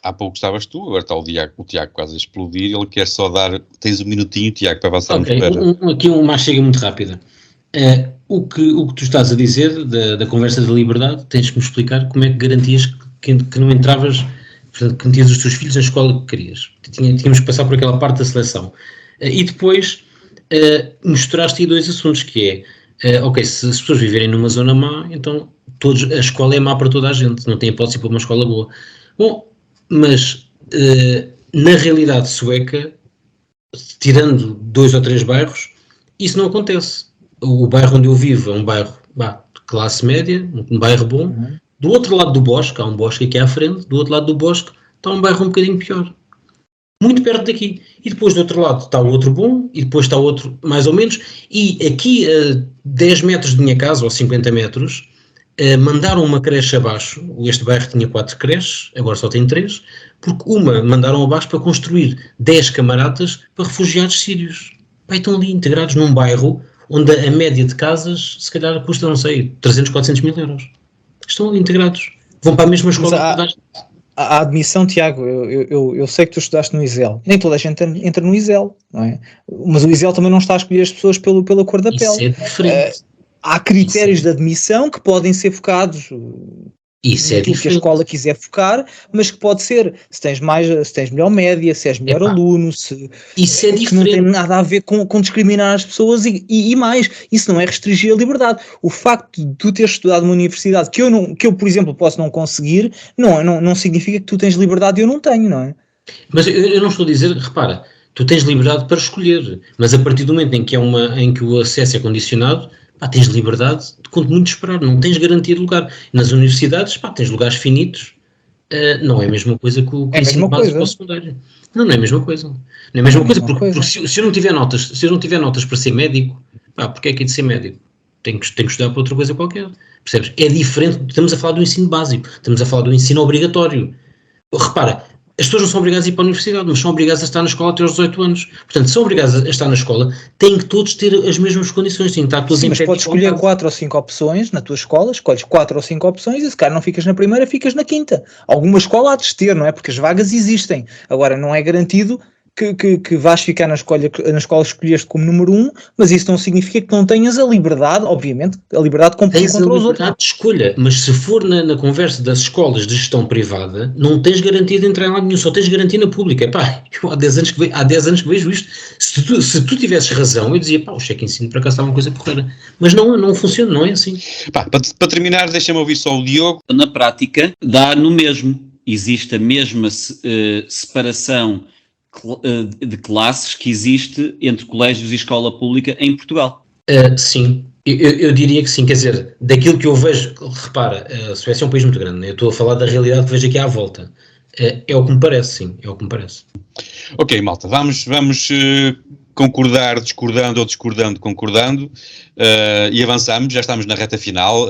há pouco estavas tu, agora está o Tiago quase a explodir, ele quer só dar, tens um minutinho, Tiago, para avançarmos para... Aqui uma chega muito rápida. O que tu estás a dizer da conversa da liberdade, tens que me explicar como é que garantias que não entravas, portanto, que metias os teus filhos na escola que querias. Tínhamos que passar por aquela parte da seleção. E depois... misturaste aí dois assuntos, que é, ok, se as pessoas viverem numa zona má, então a escola é má para toda a gente, não tem hipótese para uma escola boa. Bom, mas na realidade sueca, tirando 2 ou 3 bairros, isso não acontece. O bairro onde eu vivo é um bairro de classe média, um bairro bom. Uhum. Do outro lado do bosque, há um bosque aqui à frente, do outro lado do bosque está um bairro um bocadinho pior. muito perto daqui. E depois do outro lado está o outro bom, e depois está o outro mais ou menos, e aqui a 10 metros de minha casa, ou 50 metros, mandaram uma creche abaixo. Este bairro tinha 4 creches, agora só tem 3, porque uma mandaram abaixo para construir 10 camaradas para refugiados sírios. Pá, estão ali integrados num bairro onde a média de casas, se calhar, custa, não sei, 300, 400 mil euros. Estão ali integrados. Vão para a mesma escola. A admissão, Tiago, eu sei que tu estudaste no ISEL. Nem toda a gente entra no ISEL, não é? Mas o ISEL também não está a escolher as pessoas pela cor da pele. Isso é diferente. Há critérios de admissão que podem ser focados naquilo que a escola quiser focar, mas que pode ser se tens melhor média, se és melhor aluno, isso é diferente. Que não tem nada a ver com discriminar as pessoas e mais, isso não é restringir a liberdade. O facto de tu teres estudado numa universidade que eu, por exemplo, posso não conseguir, não significa que tu tens liberdade e eu não tenho, não é? Mas eu não estou a dizer, repara, tu tens liberdade para escolher, mas a partir do momento em que o acesso é condicionado, tens liberdade de quanto muito esperar, não tens garantia de lugar. Nas universidades, tens lugares finitos, não é a mesma coisa que o ensino básico ou secundário. Não é a mesma coisa. Não é a mesma coisa, porque se eu não tiver notas para ser médico, porque é que é de ser médico? Tenho que estudar para outra coisa qualquer. Percebes? É diferente, estamos a falar do ensino básico, estamos a falar do ensino obrigatório. Repara, as pessoas não são obrigadas a ir para a universidade, mas são obrigadas a estar na escola até aos 18 anos. Portanto, são obrigadas a estar na escola, têm que todos ter as mesmas condições, têm que estar todos em pé. Mas podes escolher 4 ou 5 opções na tua escola, escolhes 4 ou 5 opções e se calhar não ficas na primeira, ficas na quinta. Alguma escola há de ter, não é? Porque as vagas existem. Agora, não é garantido que vais ficar na escola que escolheste como número 1, mas isso não significa que não tenhas a liberdade, obviamente, a liberdade de competir contra os outros. Tens a liberdade de escolha, mas se for na conversa das escolas de gestão privada, não tens garantia de entrar em lado nenhum, só tens garantia na pública. Eu há 10 anos que vejo isto. Se tu tivesses razão, eu dizia, o cheque ensino para cá está uma coisa porreira. Mas não funciona, não é assim. Para terminar, deixa-me ouvir só o Diogo. Na prática, dá no mesmo. Existe a mesma separação de classes que existe entre colégios e escola pública em Portugal. Sim, eu diria que sim, quer dizer, daquilo que eu vejo, repara, a Suécia é um país muito grande, eu estou a falar da realidade que vejo aqui à volta, é o que me parece, sim, é o que me parece. Ok, malta, vamos concordar, discordando ou discordando, concordando, e avançamos, já estamos na reta final,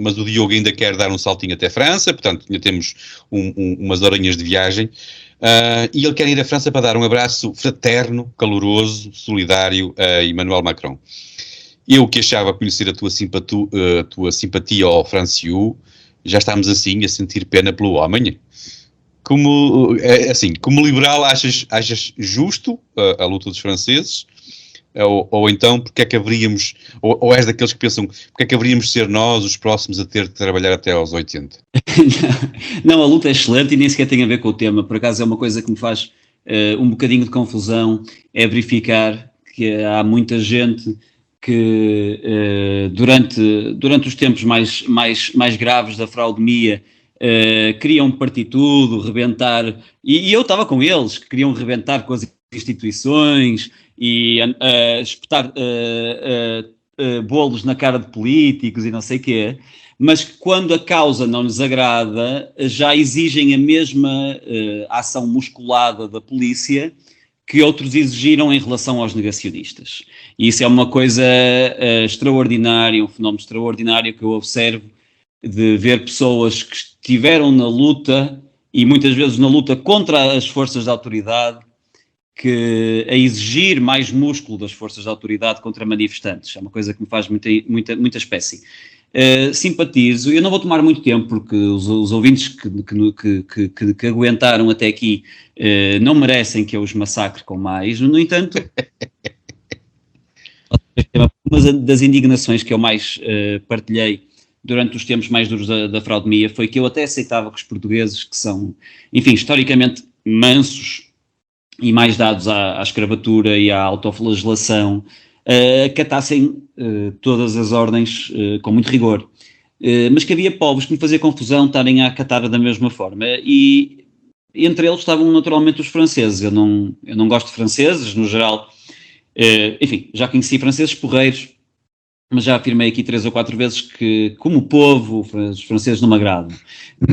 mas o Diogo ainda quer dar um saltinho até França, portanto ainda temos umas horinhas de viagem. E ele quer ir à França para dar um abraço fraterno, caloroso, solidário a Emmanuel Macron. Eu que achava conhecer a tua simpatia ao Franciu, já estamos assim a sentir pena pelo homem. Como liberal, achas justo a luta dos franceses? Ou então, porque é que haveríamos, ou és daqueles que pensam, porque é que haveríamos de ser nós os próximos a ter de trabalhar até aos 80? Não, a luta é excelente e nem sequer tem a ver com o tema. Por acaso é uma coisa que me faz um bocadinho de confusão, é verificar que há muita gente que durante os tempos mais graves da fraudemia queriam partir tudo, rebentar, e eu estava com eles, que queriam rebentar com as instituições e espetar bolos na cara de políticos e não sei o quê, mas que quando a causa não lhes agrada, já exigem a mesma ação musculada da polícia que outros exigiram em relação aos negacionistas. E isso é uma coisa extraordinária, um fenómeno extraordinário que eu observo, de ver pessoas que estiveram na luta, e muitas vezes na luta contra as forças de autoridade, que a exigir mais músculo das forças de autoridade contra manifestantes. É uma coisa que me faz muita espécie. Simpatizo, eu não vou tomar muito tempo, porque os ouvintes que aguentaram até aqui não merecem que eu os massacre com mais. No entanto, uma das indignações que eu mais partilhei durante os tempos mais duros da fraudemia foi que eu até aceitava que os portugueses, que são, enfim, historicamente mansos e mais dados à escravatura e à autoflagelação, acatassem todas as ordens com muito rigor. Mas que havia povos que me fazia confusão estarem a acatar da mesma forma. E entre eles estavam naturalmente os franceses. Eu não gosto de franceses, no geral. Enfim, já conheci franceses porreiros, mas já afirmei aqui 3 ou 4 vezes que, como povo, os franceses não me agradam.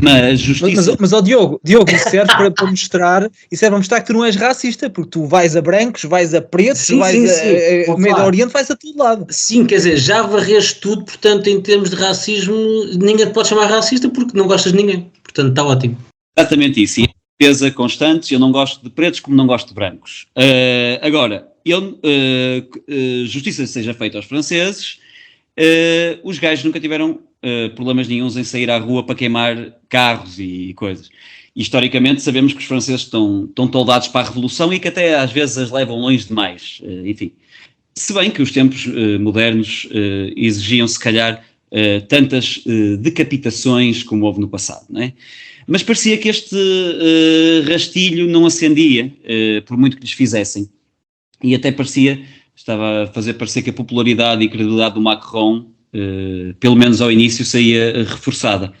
Mas justiça... Mas Diogo, isso serve para mostrar, que tu não és racista, porque tu vais a brancos, vais a pretos, Sim, vais sim. a Médio Oriente, vais a todo lado. Sim, quer dizer, já varreste tudo, portanto, em termos de racismo, ninguém te pode chamar racista porque não gostas de ninguém. Portanto, está ótimo. Exatamente isso. E a defesa constante, eu não gosto de pretos como não gosto de brancos. Agora, justiça seja feita aos franceses, os gajos nunca tiveram problemas nenhuns em sair à rua para queimar carros e coisas. E, historicamente, sabemos que os franceses estão toldados para a revolução e que até às vezes as levam longe demais. Enfim, se bem que os tempos modernos exigiam, se calhar, tantas decapitações como houve no passado, não é? Mas parecia que este rastilho não acendia, por muito que lhes fizessem. E até estava a fazer parecer que a popularidade e credibilidade do Macron, pelo menos ao início, saía reforçada.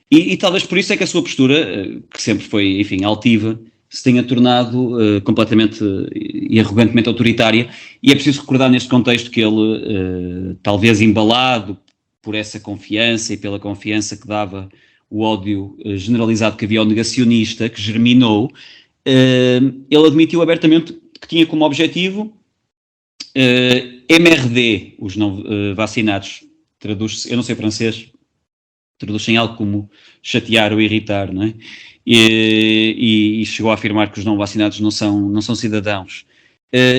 E talvez por isso é que a sua postura, que sempre foi, enfim, altiva, se tenha tornado completamente e arrogantemente autoritária. E é preciso recordar neste contexto que ele, talvez embalado por essa confiança e pela confiança que dava o ódio generalizado que havia ao negacionista, que germinou, ele admitiu abertamente que tinha como objetivo MRD, os não vacinados, traduz-se, eu não sei francês, traduz-se em algo como chatear ou irritar, não é? E chegou a afirmar que os não vacinados não são cidadãos.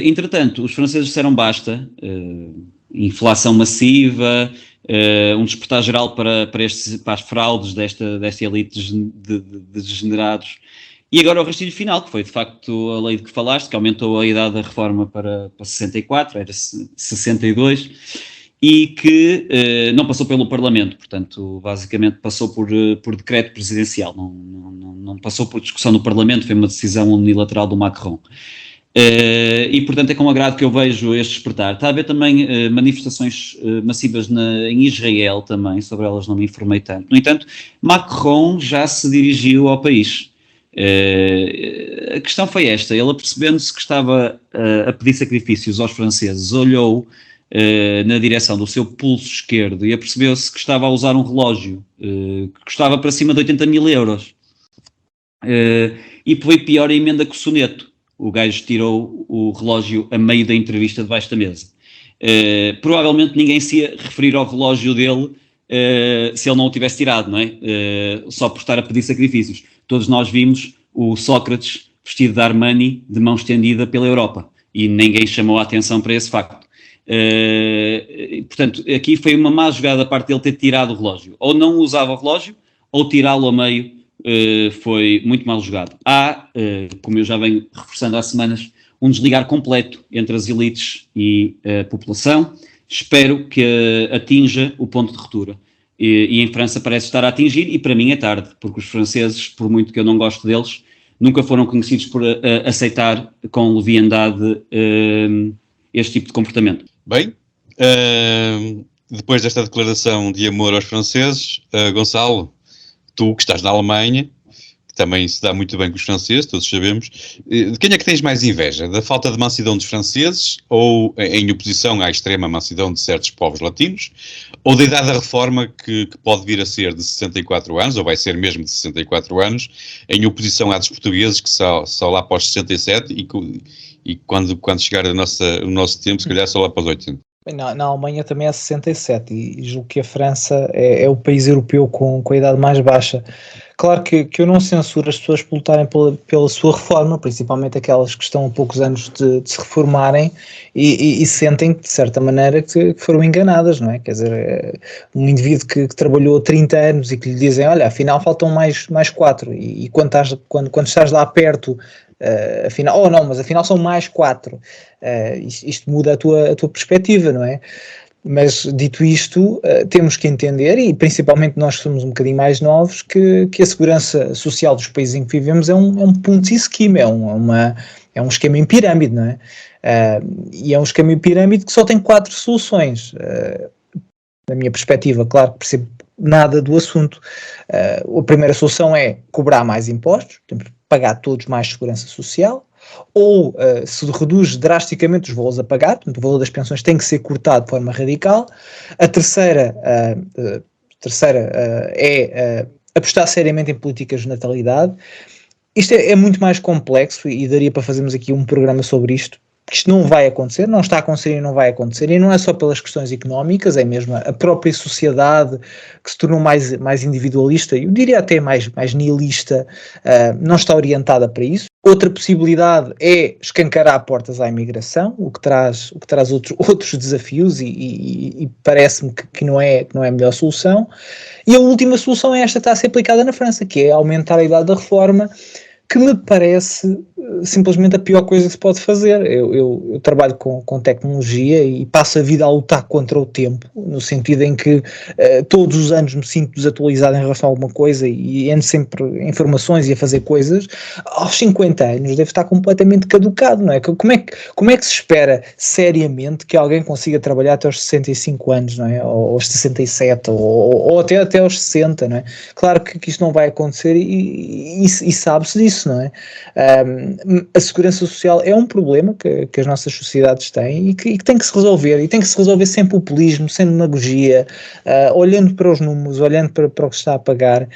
Entretanto, os franceses disseram basta, inflação massiva, um despertar geral para as fraudes desta elite de degenerados. E agora o rastilho final, que foi de facto a lei de que falaste, que aumentou a idade da reforma para 64, era 62, e que não passou pelo Parlamento, portanto, basicamente passou por decreto presidencial, não passou por discussão no Parlamento, foi uma decisão unilateral do Macron. E, portanto, é com agrado que eu vejo este despertar. Está a haver também manifestações massivas em Israel também, sobre elas não me informei tanto. No entanto, Macron já se dirigiu ao país. A questão foi esta, ele apercebendo-se que estava a pedir sacrifícios aos franceses, olhou na direção do seu pulso esquerdo e apercebeu-se que estava a usar um relógio que custava para cima de 80 mil euros. E foi pior a emenda que o soneto. O gajo tirou o relógio a meio da entrevista debaixo da mesa. Provavelmente ninguém se ia referir ao relógio dele se ele não o tivesse tirado, não é? Só por estar a pedir sacrifícios. Todos nós vimos o Sócrates vestido de Armani de mão estendida pela Europa e ninguém chamou a atenção para esse facto. Portanto, aqui foi uma má jogada da parte dele ter tirado o relógio. Ou não usava o relógio, ou tirá-lo a meio foi muito mal jogado. Há, como eu já venho reforçando há semanas, um desligar completo entre as elites e a população. Espero que atinja o ponto de ruptura. E em França parece estar a atingir, e para mim é tarde, porque os franceses, por muito que eu não gosto deles, nunca foram conhecidos por aceitar com leviandade este tipo de comportamento. Bem, depois desta declaração de amor aos franceses, Gonçalo, tu que estás na Alemanha, que também se dá muito bem com os franceses, todos sabemos, de quem é que tens mais inveja? Da falta de mansidão dos franceses, ou em oposição à extrema mansidão de certos povos latinos, ou da idade da reforma que pode vir a ser de 64 anos, ou vai ser mesmo de 64 anos, em oposição à dos portugueses, que só lá para os 67, e quando chegar o nosso tempo, se calhar só lá para os 80. Na Alemanha também é 67 e julgo que a França é o país europeu com a idade mais baixa. Claro que eu não censuro as pessoas por lutarem pela sua reforma, principalmente aquelas que estão a poucos anos de se reformarem e sentem de certa maneira que foram enganadas, não é? Quer dizer, um indivíduo que trabalhou 30 anos e que lhe dizem, olha, afinal faltam mais 4 e quando estás lá perto, afinal são mais 4, isto muda a tua perspectiva, não é? Mas, dito isto, temos que entender, e principalmente nós que somos um bocadinho mais novos, que a segurança social dos países em que vivemos é um ponzi scheme, é um esquema em pirâmide, não é? E é um esquema em pirâmide que só tem 4 soluções. Na minha perspectiva, claro que percebo nada do assunto. A primeira solução é cobrar mais impostos, temos que pagar todos mais segurança social. ou se reduz drasticamente os valores a pagar, portanto o valor das pensões tem que ser cortado de forma radical. A terceira é apostar seriamente em políticas de natalidade. Isto é muito mais complexo e daria para fazermos aqui um programa sobre isto, porque isto não vai acontecer, não está a acontecer e não vai acontecer, e não é só pelas questões económicas, é mesmo a própria sociedade que se tornou mais individualista, eu diria até mais nihilista, não está orientada para isso. Outra possibilidade é escancarar portas à imigração, o que traz outros desafios e parece-me que não é a melhor solução. E a última solução é esta que está a ser aplicada na França, que é aumentar a idade da reforma, que me parece simplesmente a pior coisa que se pode fazer. Eu trabalho com tecnologia e passo a vida a lutar contra o tempo, no sentido em que todos os anos me sinto desatualizado em relação a alguma coisa e ando sempre em informações e a fazer coisas. Aos 50 anos devo estar completamente caducado, não é? Como é que se espera seriamente que alguém consiga trabalhar até aos 65 anos, não é? Ou aos 67, ou até aos 60, não é? Claro que isto não vai acontecer e sabe-se disso, não é? A segurança social é um problema que as nossas sociedades têm e que tem que se resolver, e tem que se resolver sem populismo, sem demagogia, olhando para os números, olhando para o que se está a pagar,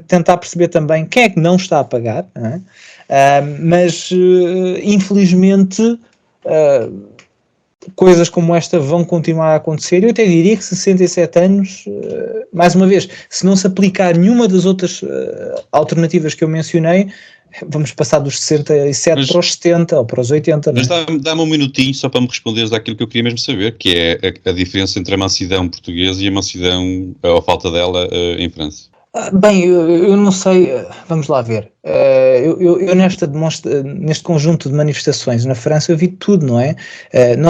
tentar perceber também quem é que não está a pagar, não é? Mas infelizmente coisas como esta vão continuar a acontecer. Eu até diria que 67 anos, mais uma vez, se não se aplicar nenhuma das outras alternativas que eu mencionei, vamos passar dos 67 para os 70 ou para os 80. Mas dá-me um minutinho só para me responderes àquilo que eu queria mesmo saber, que é a diferença entre a mansidão portuguesa e a mansidão, ou a falta dela, em França. Bem, eu não sei, vamos lá ver. Eu neste conjunto de manifestações na França eu vi tudo, não é?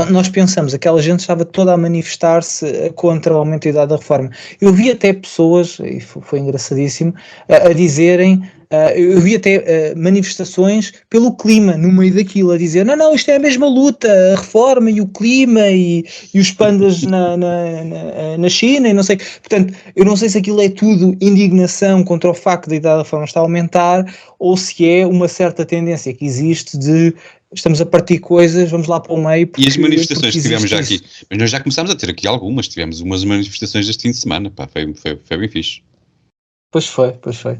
Nós pensamos, aquela gente estava toda a manifestar-se contra o aumento da idade da reforma. Eu vi até pessoas, e foi engraçadíssimo, a dizerem, eu vi até manifestações pelo clima no meio daquilo, a dizer, não, isto é a mesma luta, a reforma e o clima e os pandas na China e não sei. Portanto, eu não sei se aquilo é tudo indignação contra o facto da idade da reforma estar a aumentar ou se é uma certa tendência que existe de estamos a partir coisas, vamos lá para o meio. E as manifestações que tivemos já aqui, mas nós já começámos a ter aqui algumas, tivemos umas manifestações este fim de semana, pá, foi bem fixe. Pois foi.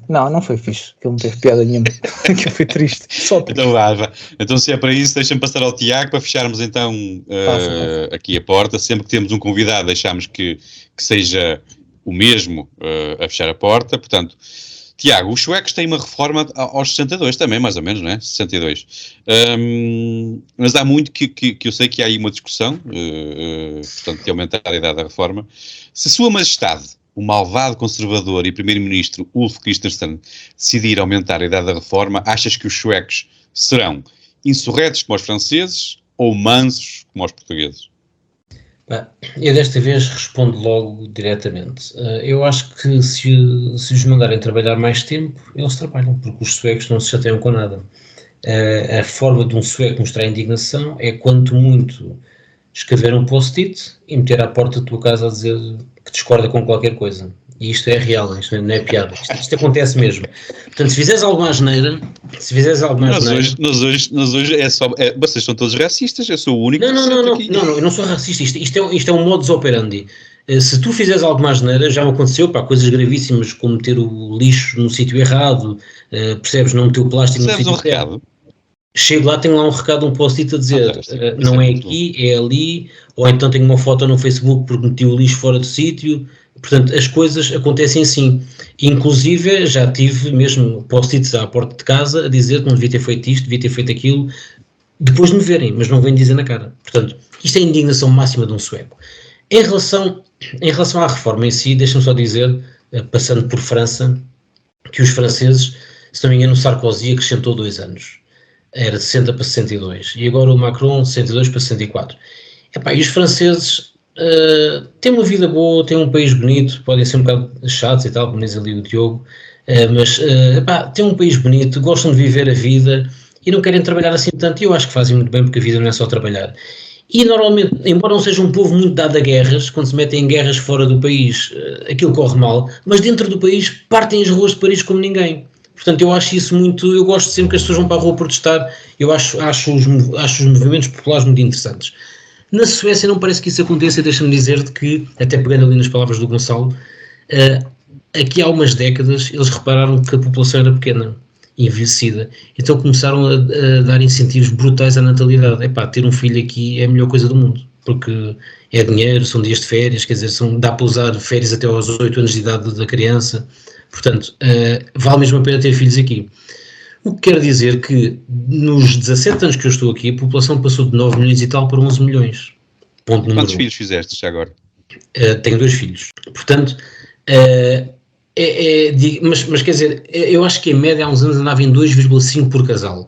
Não foi fixe, aquilo não teve piada nenhuma, aquilo foi triste. Só triste. Então vá. Então se é para isso, deixa-me passar ao Tiago para fecharmos então aqui a porta. Sempre que temos um convidado, deixamos que seja o mesmo a fechar a porta. Portanto, Tiago, os suecos têm uma reforma aos 62 também, mais ou menos, não é? 62. Mas há muito que eu sei que há aí uma discussão, portanto, de aumentar a idade da reforma. Se Sua Majestade, o malvado conservador e primeiro-ministro Ulf Kristersson, decidir aumentar a idade da reforma, achas que os suecos serão insurretos como os franceses ou mansos como os portugueses? Eu desta vez respondo logo diretamente. Eu acho que se os mandarem trabalhar mais tempo, eles trabalham, porque os suecos não se chateiam com nada. A forma de um sueco mostrar indignação é, quanto muito, escrever um post-it e meter à porta da tua casa a dizer que discorda com qualquer coisa. E isto é real, isto não é piada. Isto acontece mesmo. Portanto, se fizeres alguma asneira... Nós hoje é só... vocês são todos racistas, eu sou o único Não, eu não sou racista. Isto é um modus operandi. Se tu fizeres alguma asneira, já me aconteceu, coisas gravíssimas, como meter o lixo no sítio errado, percebes, não meter o plástico no sítio errado. Chego lá, tenho lá um recado, um post-it a dizer não é aqui, é ali, ou então tenho uma foto no Facebook porque meti o lixo fora do sítio. Portanto, as coisas acontecem assim. Inclusive, já tive mesmo post-its à porta de casa a dizer que não devia ter feito isto, devia ter feito aquilo, depois de me verem, mas não vêm dizer na cara. Portanto, isto é a indignação máxima de um sueco. Em relação à reforma em si, deixa-me só dizer, passando por França, que os franceses, se não me engano, o Sarkozy acrescentou 2 anos. Era de 60 para 62. E agora o Macron, de 62 para 64. E os franceses têm uma vida boa, têm um país bonito, podem ser um bocado chatos e tal, como diz ali o Diogo, mas têm um país bonito, gostam de viver a vida e não querem trabalhar assim tanto, e eu acho que fazem muito bem, porque a vida não é só trabalhar. E normalmente, embora não seja um povo muito dado a guerras, quando se metem em guerras fora do país, aquilo corre mal, mas dentro do país partem as ruas de Paris como ninguém. Portanto, eu acho isso muito, eu gosto sempre que as pessoas vão para a rua protestar, eu acho os movimentos populares muito interessantes. Na Suécia não parece que isso aconteça, e deixa-me dizer-te que, até pegando ali nas palavras do Gonçalo, aqui há umas décadas eles repararam que a população era pequena, envelhecida, então começaram a dar incentivos brutais à natalidade. Ter um filho aqui é a melhor coisa do mundo, porque é dinheiro, são dias de férias, quer dizer, dá para usar férias até aos 8 anos de idade da criança, portanto, vale mesmo a pena ter filhos aqui. O que quer dizer que nos 17 anos que eu estou aqui, a população passou de 9 milhões e tal para 11 milhões. Ponto número 1. Quantos filhos fizeste já agora? Tenho 2 filhos. Portanto, mas quer dizer, eu acho que em média há uns anos andava em 2,5 por casal.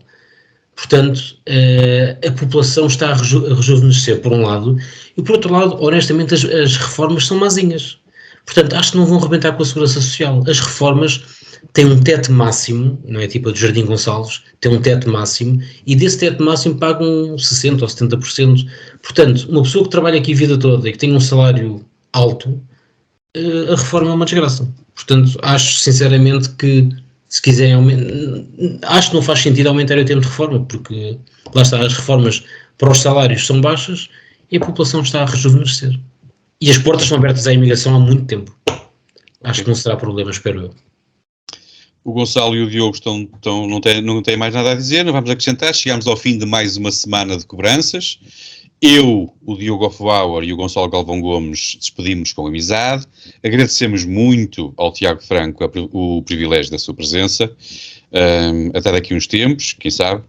Portanto, a população está a rejuvenescer por um lado, e por outro lado, honestamente, as reformas são mazinhas. Portanto, acho que não vão arrebentar com a segurança social. As reformas têm um teto máximo, não é tipo a do Jardim Gonçalves, tem um teto máximo, e desse teto máximo pagam 60% ou 70%. Portanto, uma pessoa que trabalha aqui a vida toda e que tem um salário alto, a reforma é uma desgraça. Portanto, acho sinceramente que, se quiserem acho que não faz sentido aumentar o tempo de reforma, porque lá está, as reformas para os salários são baixas e a população está a rejuvenescer. E as portas são abertas à imigração há muito tempo. Acho que não será problema, espero eu. O Gonçalo e o Diogo não têm mais nada a dizer, não vamos acrescentar. Chegamos ao fim de mais uma semana de cobranças. Eu, o Diogo Hofbauer e o Gonçalo Galvão Gomes despedimos com amizade. Agradecemos muito ao Tiago Franco o privilégio da sua presença. Até daqui uns tempos, quem sabe.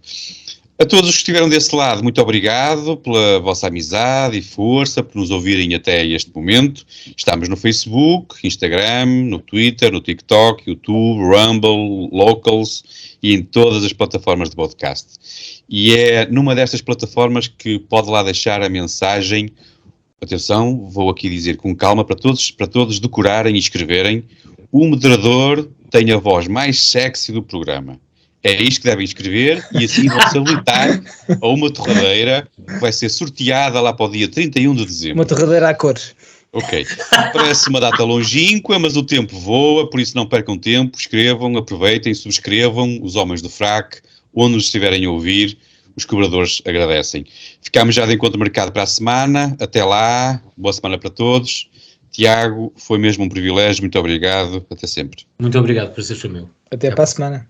A todos os que estiveram desse lado, muito obrigado pela vossa amizade e força, por nos ouvirem até este momento. Estamos no Facebook, Instagram, no Twitter, no TikTok, YouTube, Rumble, Locals e em todas as plataformas de podcast. E é numa destas plataformas que pode lá deixar a mensagem. Atenção, vou aqui dizer com calma para todos decorarem e escreverem. O moderador tem a voz mais sexy do programa. É isto que devem escrever e assim vão-se habilitar a uma torradeira que vai ser sorteada lá para o dia 31 de dezembro. Uma torradeira a cores. Ok. Parece uma data longínqua, mas o tempo voa, por isso não percam tempo, escrevam, aproveitem, subscrevam os Homens do Frac, onde nos estiverem a ouvir, os cobradores agradecem. Ficamos já de encontro marcado para a semana. Até lá, boa semana para todos. Tiago, foi mesmo um privilégio, muito obrigado, até sempre. Muito obrigado, por ser meu. Até para a semana.